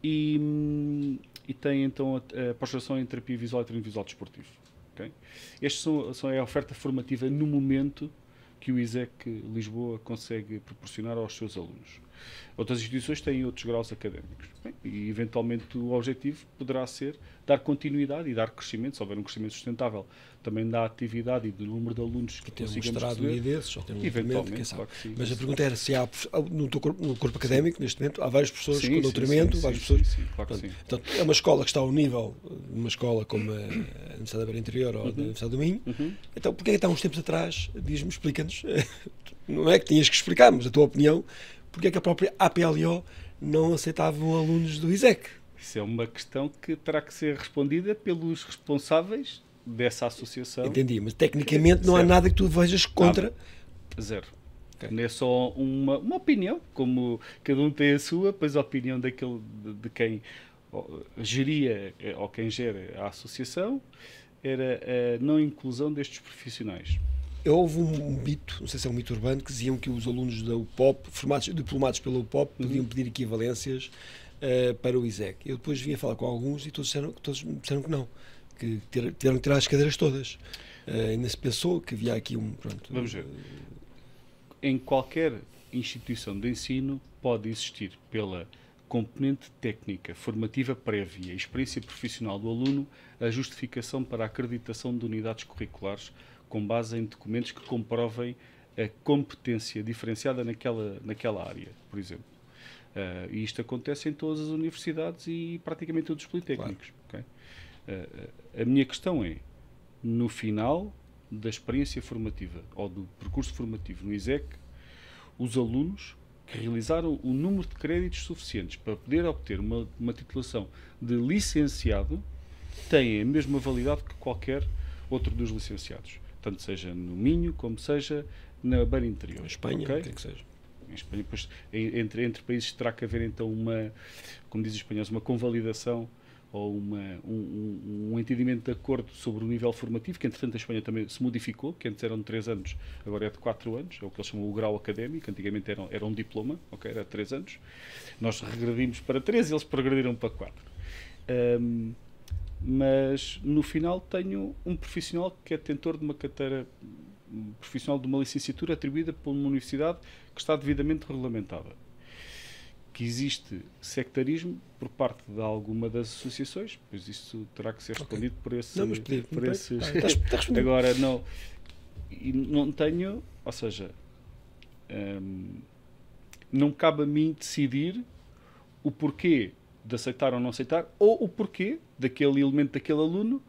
e tem então a pós-graduação em terapia visual e treino visual desportivo. Okay? Esta são a oferta formativa no momento que o ISEC Lisboa consegue proporcionar aos seus alunos. Outras instituições têm outros graus académicos. Bem, e, eventualmente, o objetivo poderá ser dar continuidade e dar crescimento, se houver um crescimento sustentável, também da atividade e do número de alunos que ter um consigamos mestrado receber. e desses, ou ter um Eventualmente, quem sabe. claro que sim. Mas a pergunta era se há, no corpo académico, neste momento, há várias pessoas Sim, com sim, doutoramento, sim, várias sim, pessoas. sim, claro que sim. Portanto, é uma escola que está ao nível de uma escola como a Universidade da Beira Interior ou a Universidade do Minho. Então, porque é que há uns tempos atrás, diz-me, explica-nos, não é que tinhas que explicar, mas a tua opinião, porque é que a própria APLO não aceitava alunos do ISEC? Isso é uma questão que terá que ser respondida pelos responsáveis dessa associação. Entendi, mas tecnicamente não há Certo. nada que tu vejas contra. Nada. Zero. Ok. Não é só uma opinião, como cada um tem a sua, pois a opinião daquele de quem geria ou quem gera a associação era a não inclusão destes profissionais. Houve um mito, não sei se é um mito urbano, que diziam que os alunos da UPOP, diplomados pela UPOP, podiam pedir equivalências para o ISEC. Eu depois vim a falar com alguns e todos me disseram que não, que tiveram que tirar as cadeiras todas. Ainda se pensou que havia aqui um... Pronto, Vamos ver. Em qualquer instituição de ensino pode existir, pela componente técnica, formativa prévia e experiência profissional do aluno, a justificação para a acreditação de unidades curriculares com base em documentos que comprovem a competência diferenciada naquela área, por exemplo. E isto acontece em todas as universidades e praticamente todos os politécnicos. Claro. Okay? A minha questão é, no final da experiência formativa ou do percurso formativo no ISEC, os alunos que realizaram o número de créditos suficientes para poder obter uma titulação de licenciado têm a mesma validade que qualquer outro dos licenciados. Tanto seja no Minho, como seja na Beira Interior. Em Espanha, okay? o que é que seja. Em Espanha, pois, entre países terá que haver então como dizem os espanhóis, uma convalidação ou um entendimento de acordo sobre o nível formativo, que entretanto a Espanha também se modificou, que antes eram de 3 anos, agora é de 4 anos, é o que eles chamam o grau académico, antigamente era um diploma, okay? Era de 3 anos. Nós regredimos para 3 e eles progrediram para 4. Mas no final tenho um profissional que é detentor de uma carteira profissional de uma licenciatura atribuída por uma universidade que está devidamente regulamentada. Que existe sectarismo por parte de alguma das associações, pois isso terá que ser respondido por esses... Não, mas por esses está agora, não tenho, ou seja, não cabe a mim decidir o porquê de aceitar ou não aceitar, ou o porquê daquele elemento, daquele aluno,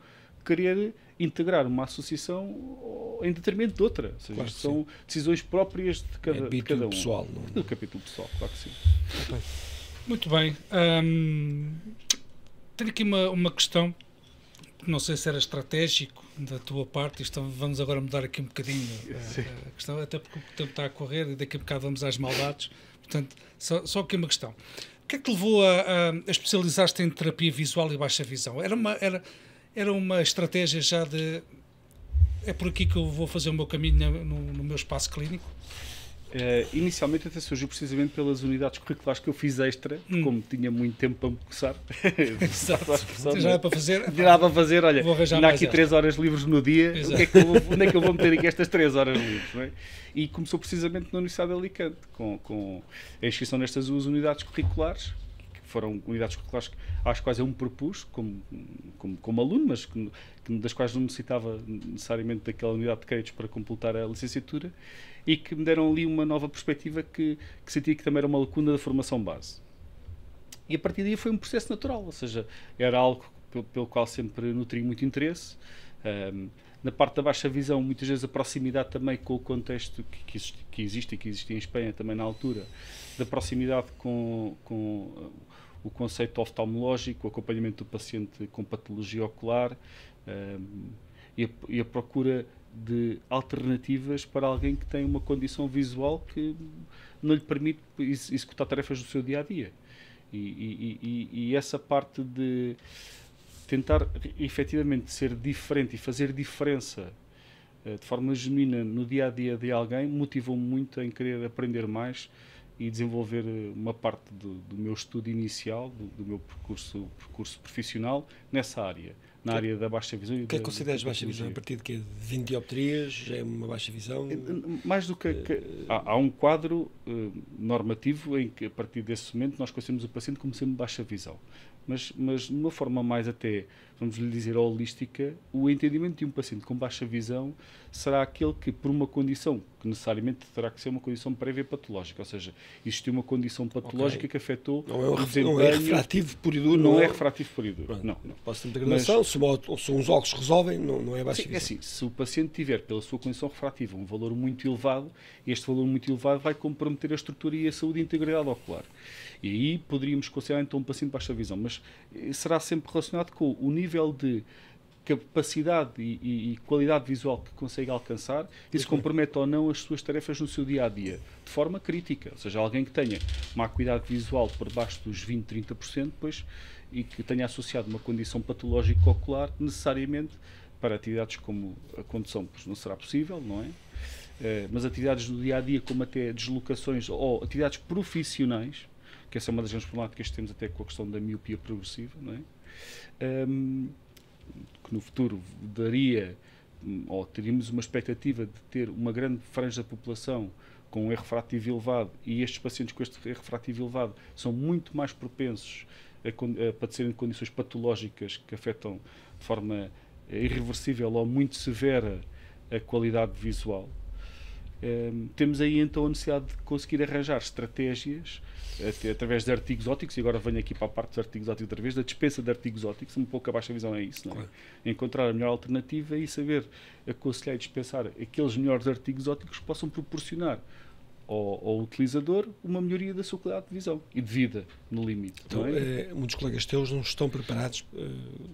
querer integrar uma associação em detrimento de outra. Ou seja, claro isto são decisões próprias de cada um. Pessoal, do capítulo pessoal, claro que sim. Muito bem. Tenho aqui uma questão, não sei se era estratégico da tua parte, vamos agora mudar aqui um bocadinho a questão, até porque o tempo está a correr e daqui a bocado vamos às maldades. Portanto, só aqui uma questão. O que é que te levou a especializar-te em terapia visual e baixa visão? Era uma estratégia já de... É por aqui que eu vou fazer o meu caminho no meu espaço clínico? Inicialmente até surgiu precisamente pelas unidades curriculares que eu fiz extra, como tinha muito tempo para me coçar. Exato. Já é para fazer? Já para fazer, olha, ainda há aqui 3 horas livres no dia, onde é que eu vou meter aqui estas 3 horas livres? Não é? E começou precisamente na Universidade de Alicante, com a inscrição nestas 2 unidades curriculares, que foram unidades curriculares às quais eu me propus como aluno, mas das quais não necessitava necessariamente daquela unidade de créditos para completar a licenciatura, e que me deram ali uma nova perspectiva que sentia que também era uma lacuna da formação base. E a partir daí foi um processo natural, ou seja, era algo pelo qual sempre nutri muito interesse. Na parte da baixa visão, muitas vezes a proximidade também com o contexto que existe e que existia em Espanha também na altura, da proximidade com o conceito oftalmológico, o acompanhamento do paciente com patologia ocular e a procura de alternativas para alguém que tem uma condição visual que não lhe permite executar tarefas do seu dia-a-dia. E essa parte de tentar efetivamente ser diferente e fazer diferença de forma genuína no dia-a-dia de alguém motivou-me muito em querer aprender mais e desenvolver uma parte do meu estudo inicial, do meu percurso profissional nessa área. na área da baixa visão. O que é que consideras baixa visão? A partir de quê? De 20 dioptrias? Já é uma baixa visão? Mais do que há um quadro normativo em que, a partir desse momento, nós consideramos o paciente como sendo baixa visão. Mas de uma forma mais até, vamos lhe dizer, holística, o entendimento de um paciente com baixa visão será aquele que, por uma condição, que necessariamente terá que ser uma condição prévia patológica, ou seja, existiu uma condição patológica que afetou o desempenho. Não é refrativo por e duro. Não é refrativo por e duro. Não. Pode ter degradação, se uns óculos resolvem, não é baixa visão. É assim, se o paciente tiver, pela sua condição refrativa, um valor muito elevado, este valor muito elevado vai comprometer a estrutura e a saúde e a integridade ocular. E aí poderíamos considerar então um paciente de baixa visão, mas será sempre relacionado com o nível de capacidade e qualidade visual que consegue alcançar e se compromete ou não as suas tarefas no seu dia-a-dia, de forma crítica. Ou seja, alguém que tenha uma acuidade visual por baixo dos 20, 30%, pois, e que tenha associado uma condição patológica ocular, necessariamente, para atividades como a condução, pois não será possível, não é? Mas atividades do dia-a-dia, como até deslocações ou atividades profissionais, que essa é uma das grandes problemáticas que temos até com a questão da miopia progressiva, não é? Que no futuro daria, ou teríamos uma expectativa de ter uma grande franja da população com um erro refrativo elevado, e estes pacientes com este erro refrativo elevado são muito mais propensos a padecerem de condições patológicas que afetam de forma irreversível ou muito severa a qualidade visual. Temos aí então a necessidade de conseguir arranjar estratégias através de artigos ópticos, e agora venho aqui para a parte dos artigos ópticos outra vez, da dispensa de artigos ópticos, um pouco a baixa visão é isso, não é? Claro. Encontrar a melhor alternativa e saber aconselhar e dispensar aqueles melhores artigos ópticos que possam proporcionar ao utilizador uma melhoria da sua qualidade de visão e de vida, no limite. Então, não é? Muitos colegas teus não estão preparados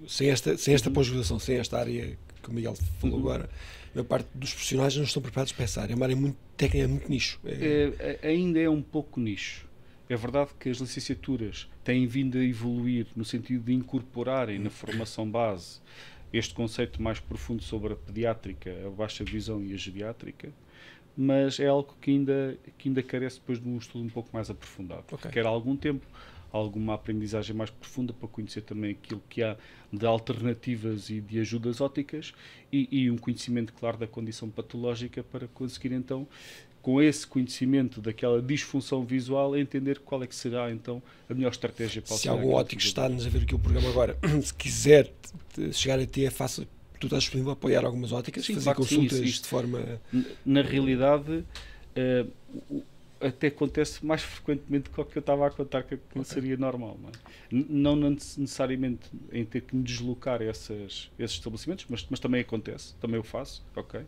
sem esta pós-graduação, sem esta área que o Miguel falou agora. A maior parte dos profissionais não estão preparados para essa área. É uma área muito técnica, muito nicho. Ainda é um pouco nicho. É verdade que as licenciaturas têm vindo a evoluir no sentido de incorporarem na formação base este conceito mais profundo sobre a pediátrica, a baixa visão e a geriátrica, mas é algo que ainda carece depois de um estudo um pouco mais aprofundado. Okay. Quer algum tempo, alguma aprendizagem mais profunda para conhecer também aquilo que há de alternativas e de ajudas ópticas e um conhecimento claro da condição patológica para conseguir então, com esse conhecimento daquela disfunção visual, entender qual é que será então a melhor estratégia para se algum óptico está-nos a ver aqui o programa agora, se quiser chegar a ti, é fácil. Tu estás disponível a apoiar algumas ópticas, sim, fazer consultas sim, de forma... Na realidade, até acontece mais frequentemente do que eu estava a contar que seria normal. Não necessariamente em ter que me deslocar a esses estabelecimentos, mas também acontece, também eu faço, ok?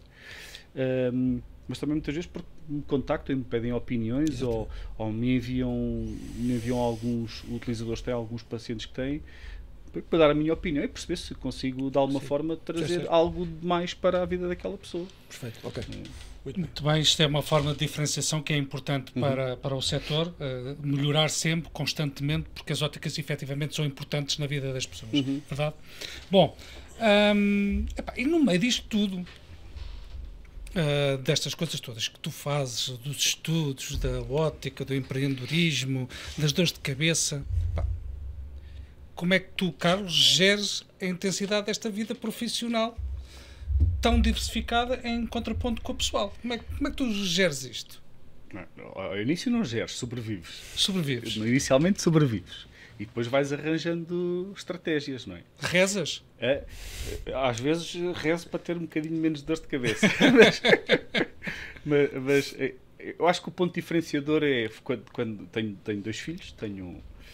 Mas também muitas vezes porque me contactam e me pedem opiniões ou me enviam alguns utilizadores, têm alguns pacientes que têm, para dar a minha opinião e perceber se consigo de alguma forma trazer algo de mais para a vida daquela pessoa. Perfeito, ok. Muito bem, isto é uma forma de diferenciação que é importante para o setor, melhorar sempre, constantemente, porque as ópticas efetivamente são importantes na vida das pessoas, verdade? Bom, e no meio disto tudo, destas coisas todas que tu fazes, dos estudos, da óptica, do empreendedorismo, das dores de cabeça, como é que tu, Carlos, geres a intensidade desta vida profissional tão diversificada em contraponto com o pessoal? Como é que tu geres isto? Ao início não geres, sobrevives. Sobrevives. Inicialmente sobrevives. E depois vais arranjando estratégias, não é? Rezas? Às vezes rezo para ter um bocadinho menos de dor de cabeça. mas eu acho que o ponto diferenciador é quando tenho dois filhos, tenho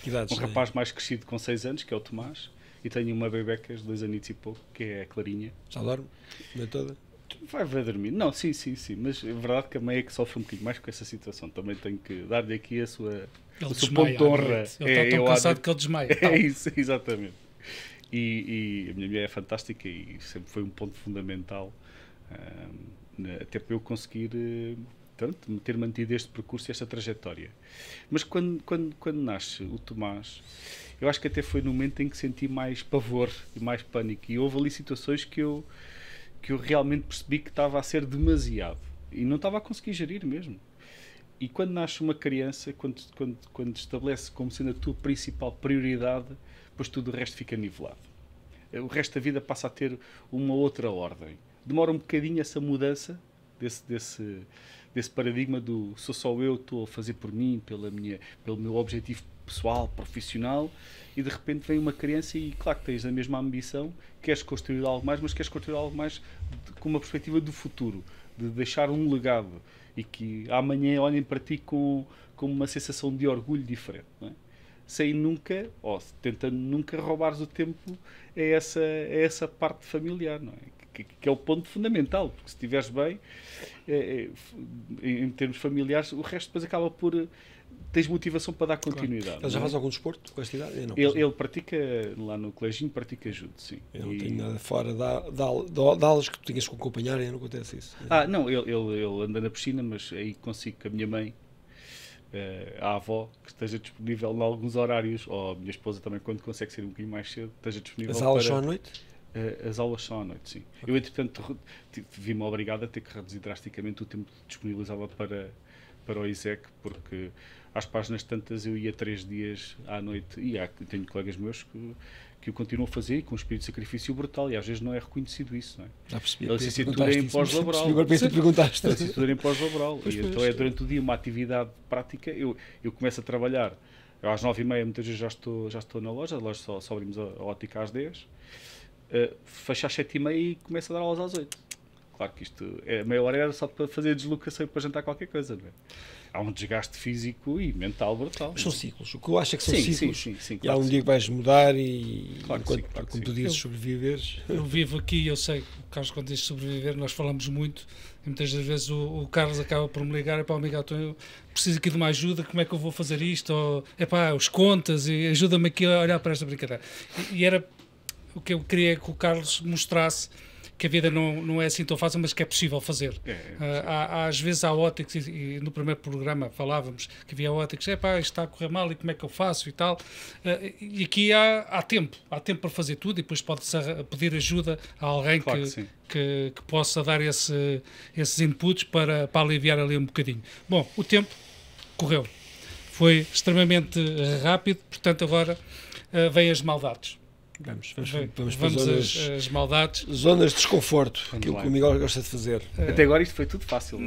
um rapaz mais crescido com 6 anos, que é o Tomás, e tenho uma bebeca de 2 anos e pouco, que é a Clarinha. Já dorme? Não é toda? Vai dormir. Não, sim, mas é verdade que a mãe é que sofre um bocadinho mais com essa situação. Também tenho que dar-lhe aqui o seu ponto de honra. Ele está tão cansado que ele desmaia. É isso, exatamente. E a minha mulher é fantástica e sempre foi um ponto fundamental, até para eu conseguir ter mantido este percurso e esta trajetória. Mas quando nasce o Tomás, eu acho que até foi no momento em que senti mais pavor e mais pânico, e houve ali situações que eu realmente percebi que estava a ser demasiado e não estava a conseguir gerir mesmo. E quando nasce uma criança, quando estabelece como sendo a tua principal prioridade, depois tudo o resto fica nivelado. o resto da vida passa a ter uma outra ordem. Demora um bocadinho essa mudança desse paradigma do sou só eu, estou a fazer por mim, pelo meu objetivo pessoal, profissional, e de repente vem uma criança e claro que tens a mesma ambição, queres construir algo mais, mas queres construir algo mais com uma perspectiva do futuro, de deixar um legado e que amanhã olhem para ti com uma sensação de orgulho diferente, não é? Sem nunca, ou tentando nunca roubares o tempo a essa parte familiar, não é? Que é o ponto fundamental, porque se estiveres bem, em termos familiares, o resto depois acaba por... Tens motivação para dar continuidade. Ele já faz algum desporto com esta idade? Ele pratica, lá no coleginho, pratica judo, sim. Eu não tenho nada fora de aulas que tu tinhas que acompanhar e não acontece isso. Não, ele anda na piscina, mas aí consigo que a minha mãe, a avó, que esteja disponível em alguns horários, ou a minha esposa também, quando consegue sair um bocadinho mais cedo, esteja disponível. As aulas são à noite? As aulas são à noite, sim. Okay. Eu, entretanto, vi-me obrigado a ter que reduzir drasticamente o tempo que disponibilizava para o ISEC, porque às páginas tantas eu ia 3 dias à noite, e tenho colegas meus que o continuam a fazer com um espírito de sacrifício brutal, e às vezes não é reconhecido isso, não é? Já percebi. A licenciatura em pós-laboral. Agora penso que perguntaste. A licenciatura em pós-laboral. E então é durante o dia uma atividade prática. Eu começo a trabalhar às 9h30, muitas vezes já estou na loja, só abrimos a ótica às 10h. Fecho às 7h30 e começo a dar aulas às 8h. Claro que isto, meia hora era só para fazer deslocação e para jantar qualquer coisa, não é? Há um desgaste físico e mental brutal. Mas são ciclos. O que eu acho é que são ciclos. Sim, e há um dia que vais mudar e claro enquanto, claro como tu dizes, sobreviveres. Eu vivo aqui, eu sei, o Carlos, quando diz sobreviver, nós falamos muito e muitas das vezes o Carlos acaba por me ligar: epá, Miguel, eu preciso aqui de uma ajuda, como é que eu vou fazer isto? Ou, epá, os contas, e ajuda-me aqui a olhar para esta brincadeira. E era o que eu queria que o Carlos mostrasse, que a vida não é assim tão fácil, mas que é possível fazer. Às vezes há óticos, e no primeiro programa falávamos que havia óticos, isto está a correr mal e como é que eu faço e tal. E aqui há tempo para fazer tudo, e depois pode-se pedir ajuda a alguém que possa dar esses inputs para aliviar ali um bocadinho. Bom, o tempo correu. Foi extremamente rápido, portanto agora vêm as maldades. Vamos para as maldades. Zonas de desconforto, aquilo que o Miguel gosta de fazer. Até agora isto foi tudo fácil.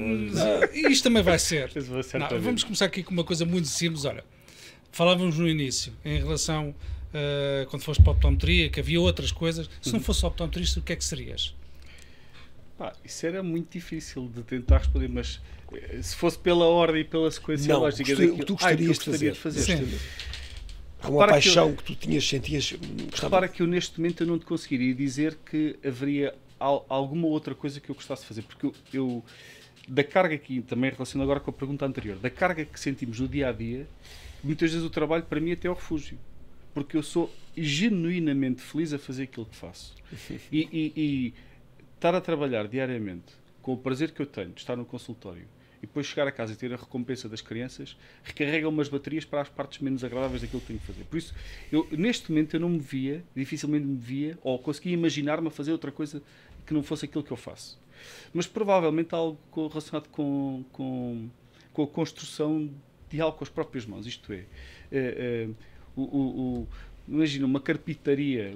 Isto também vai ser. Vamos começar aqui com uma coisa muito simples. Olha, falávamos no início, em relação, quando foste para a optometria, que havia outras coisas. Se não fosse optometrista, o que é que serias? Isso era muito difícil de tentar responder, mas se fosse pela ordem e pela sequência lógica daquilo, tu gostarias de fazer. Sim. Há uma paixão que tu sentias. Repara que eu neste momento eu não te conseguiria dizer que haveria alguma outra coisa que eu gostasse de fazer, porque eu da carga aqui, também relacionado agora com a pergunta anterior, da carga que sentimos no dia a dia, muitas vezes o trabalho para mim até é o refúgio, porque eu sou genuinamente feliz a fazer aquilo que faço. E estar a trabalhar diariamente com o prazer que eu tenho de estar no consultório e depois chegar a casa e ter a recompensa das crianças, recarrega umas baterias para as partes menos agradáveis daquilo que tenho que fazer. Por isso, neste momento eu não me via, dificilmente me via, ou conseguia imaginar-me a fazer outra coisa que não fosse aquilo que eu faço. Mas provavelmente algo relacionado com a construção de algo com as próprias mãos. Isto é, imagina, uma carpintaria,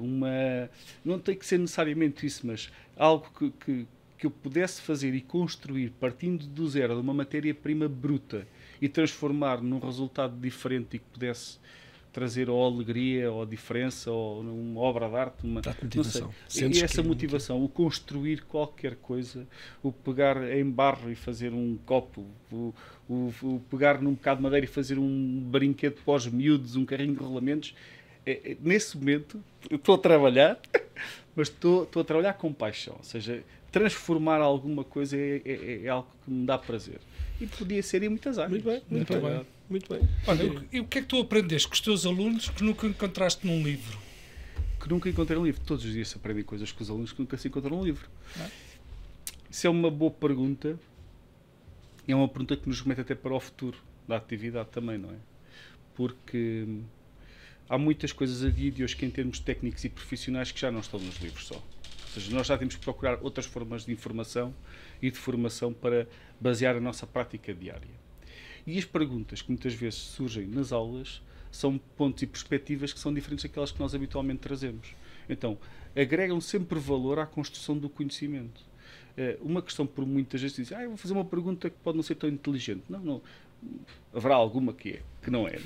não tem que ser necessariamente isso, mas algo que eu pudesse fazer e construir partindo do zero de uma matéria-prima bruta e transformar num resultado diferente e que pudesse trazer ou alegria, ou diferença, ou uma obra de arte, motivação. E essa motivação, o construir qualquer coisa, o pegar em barro e fazer um copo, o pegar num bocado de madeira e fazer um brinquedo para os miúdos, um carrinho de rolamentos, nesse momento eu estou a trabalhar, mas estou a trabalhar com paixão, ou seja, transformar alguma coisa é algo que me dá prazer. E podia ser em muitas áreas. Muito bem. Olha, e o que é que tu aprendeste com os teus alunos que nunca encontraste num livro? Que nunca encontrei um livro. Todos os dias se aprendem coisas com os alunos que nunca se encontram num livro. Isso é uma boa pergunta. É uma pergunta que nos remete até para o futuro da atividade também, não é? Porque há muitas coisas a dia de hoje que, em termos técnicos e profissionais, que já não estão nos livros só. Ou seja, nós já temos que procurar outras formas de informação e de formação para basear a nossa prática diária. E as perguntas que muitas vezes surgem nas aulas são pontos e perspectivas que são diferentes daquelas que nós habitualmente trazemos. Então, agregam sempre valor à construção do conhecimento. Uma questão por muitas vezes diz, eu vou fazer uma pergunta que pode não ser tão inteligente. Não. Haverá alguma que não é?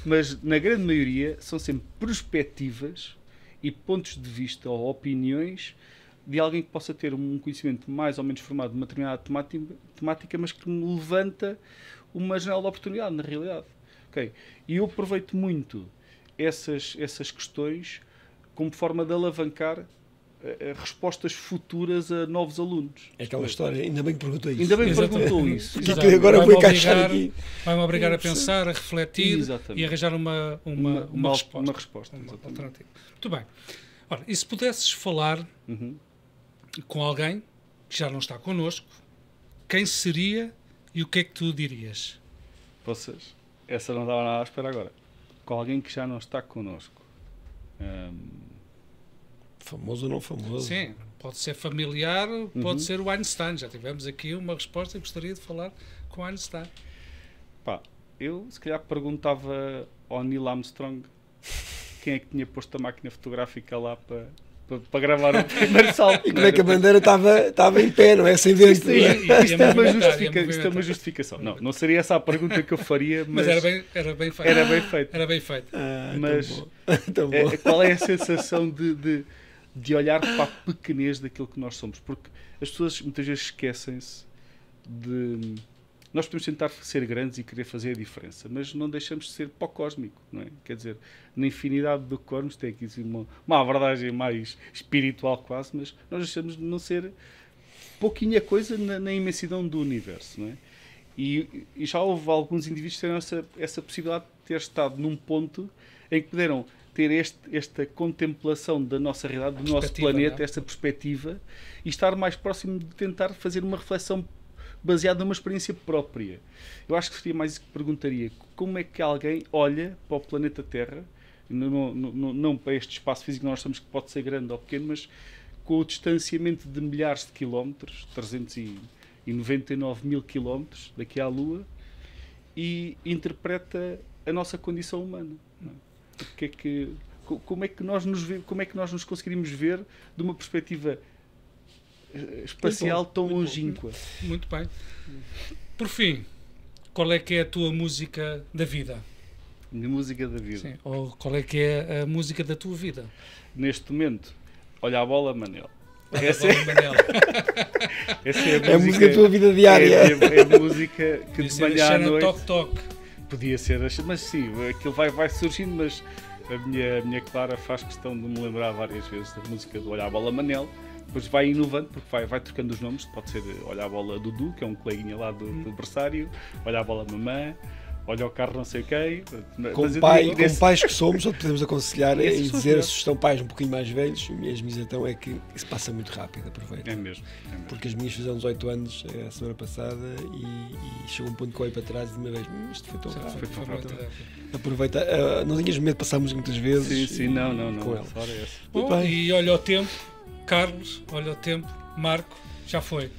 Mas, na grande maioria, são sempre perspectivas e pontos de vista ou opiniões de alguém que possa ter um conhecimento mais ou menos formado de uma determinada temática, mas que me levanta uma janela de oportunidade, na realidade. Okay? E eu aproveito muito essas questões como forma de alavancar respostas futuras a novos alunos. É aquela história, ainda bem que perguntou isso. Ainda bem que perguntou isso. Que agora vou encaixar aqui. Vai-me obrigar a pensar, a refletir e arranjar uma resposta. Uma resposta, uma alternativa. Muito bem. Ora, e se pudesses falar com alguém que já não está connosco, quem seria e o que é que tu dirias? Vocês, essa não estava nada à espera agora. Com alguém que já não está connosco. Famoso ou não famoso? Sim, pode ser familiar, pode ser o Einstein. Já tivemos aqui uma resposta e gostaria de falar com o Einstein. Eu se calhar perguntava ao Neil Armstrong quem é que tinha posto a máquina fotográfica lá para gravar o primeiro salto. E como é que a bandeira estava em pé, não é? Sem vento. Isto é uma justificação. Não seria essa a pergunta que eu faria, mas era bem feito. Era bem feito. Mas tão bom. Qual é a sensação de olhar para a pequenez daquilo que nós somos? Porque as pessoas muitas vezes esquecem-se de... Nós podemos tentar ser grandes e querer fazer a diferença, mas não deixamos de ser pó cósmico, não é? Quer dizer, na infinidade do cosmos tem aqui uma abordagem mais espiritual quase, mas nós deixamos de não ser pouquinha coisa na imensidão do universo, não é? E já houve alguns indivíduos que tiveram essa possibilidade de ter estado num ponto em que puderam ter esta contemplação da nossa realidade, do nosso planeta, esta perspectiva, e estar mais próximo de tentar fazer uma reflexão baseada numa experiência própria. Eu acho que seria mais isso que perguntaria. Como é que alguém olha para o planeta Terra, não para este espaço físico que nós estamos, que pode ser grande ou pequeno, mas com o distanciamento de milhares de quilómetros, 399 mil quilómetros daqui à Lua, e interpreta a nossa condição humana. Não é? Como é que nós nos conseguiríamos ver de uma perspectiva espacial tão longínqua? Muito bem. Por fim, qual é que é a tua música da vida? Minha música da vida? Sim. Ou qual é que é a música da tua vida? Neste momento, olha a bola, Manel. Essa é a música da tua vida diária. É a música que podia de manhã à noite... Toque. Podia ser, mas sim, aquilo vai surgindo, mas a minha Clara faz questão de me lembrar várias vezes da música do Olha a Bola, Manel. Depois vai inovando, porque vai trocando os nomes. Pode ser Olha a Bola Dudu, que é um coleguinha lá do berçário, Olha a Bola Mamã, Olha o carro não sei quem. Como pais que somos, ou podemos aconselhar e dizer, se estão pais um pouquinho mais velhos, a minha então é que isso passa muito rápido, aproveita. É mesmo. Porque as minhas fizeram 18 anos a semana passada e chegou um ponto que eu olhei para trás e de uma vez, isto foi tão rápido. Aproveita, não tenhas medo de passarmos muitas vezes. Sim, não. Com ela. Bom, e olha o tempo, Carlos, olha o tempo, Marco, já foi.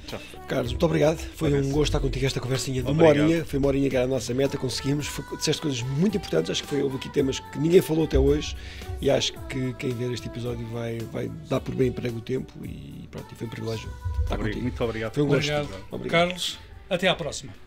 Carlos, muito obrigado. Foi um gosto estar contigo esta conversinha de uma horinha. Foi uma horinha que era a nossa meta, conseguimos. Disseste coisas muito importantes, acho que houve aqui temas que ninguém falou até hoje e acho que quem ver este episódio vai dar por bem emprego o tempo e pronto, e foi um privilégio estar contigo. Muito obrigado. Foi um gosto. Obrigado. Carlos, até à próxima.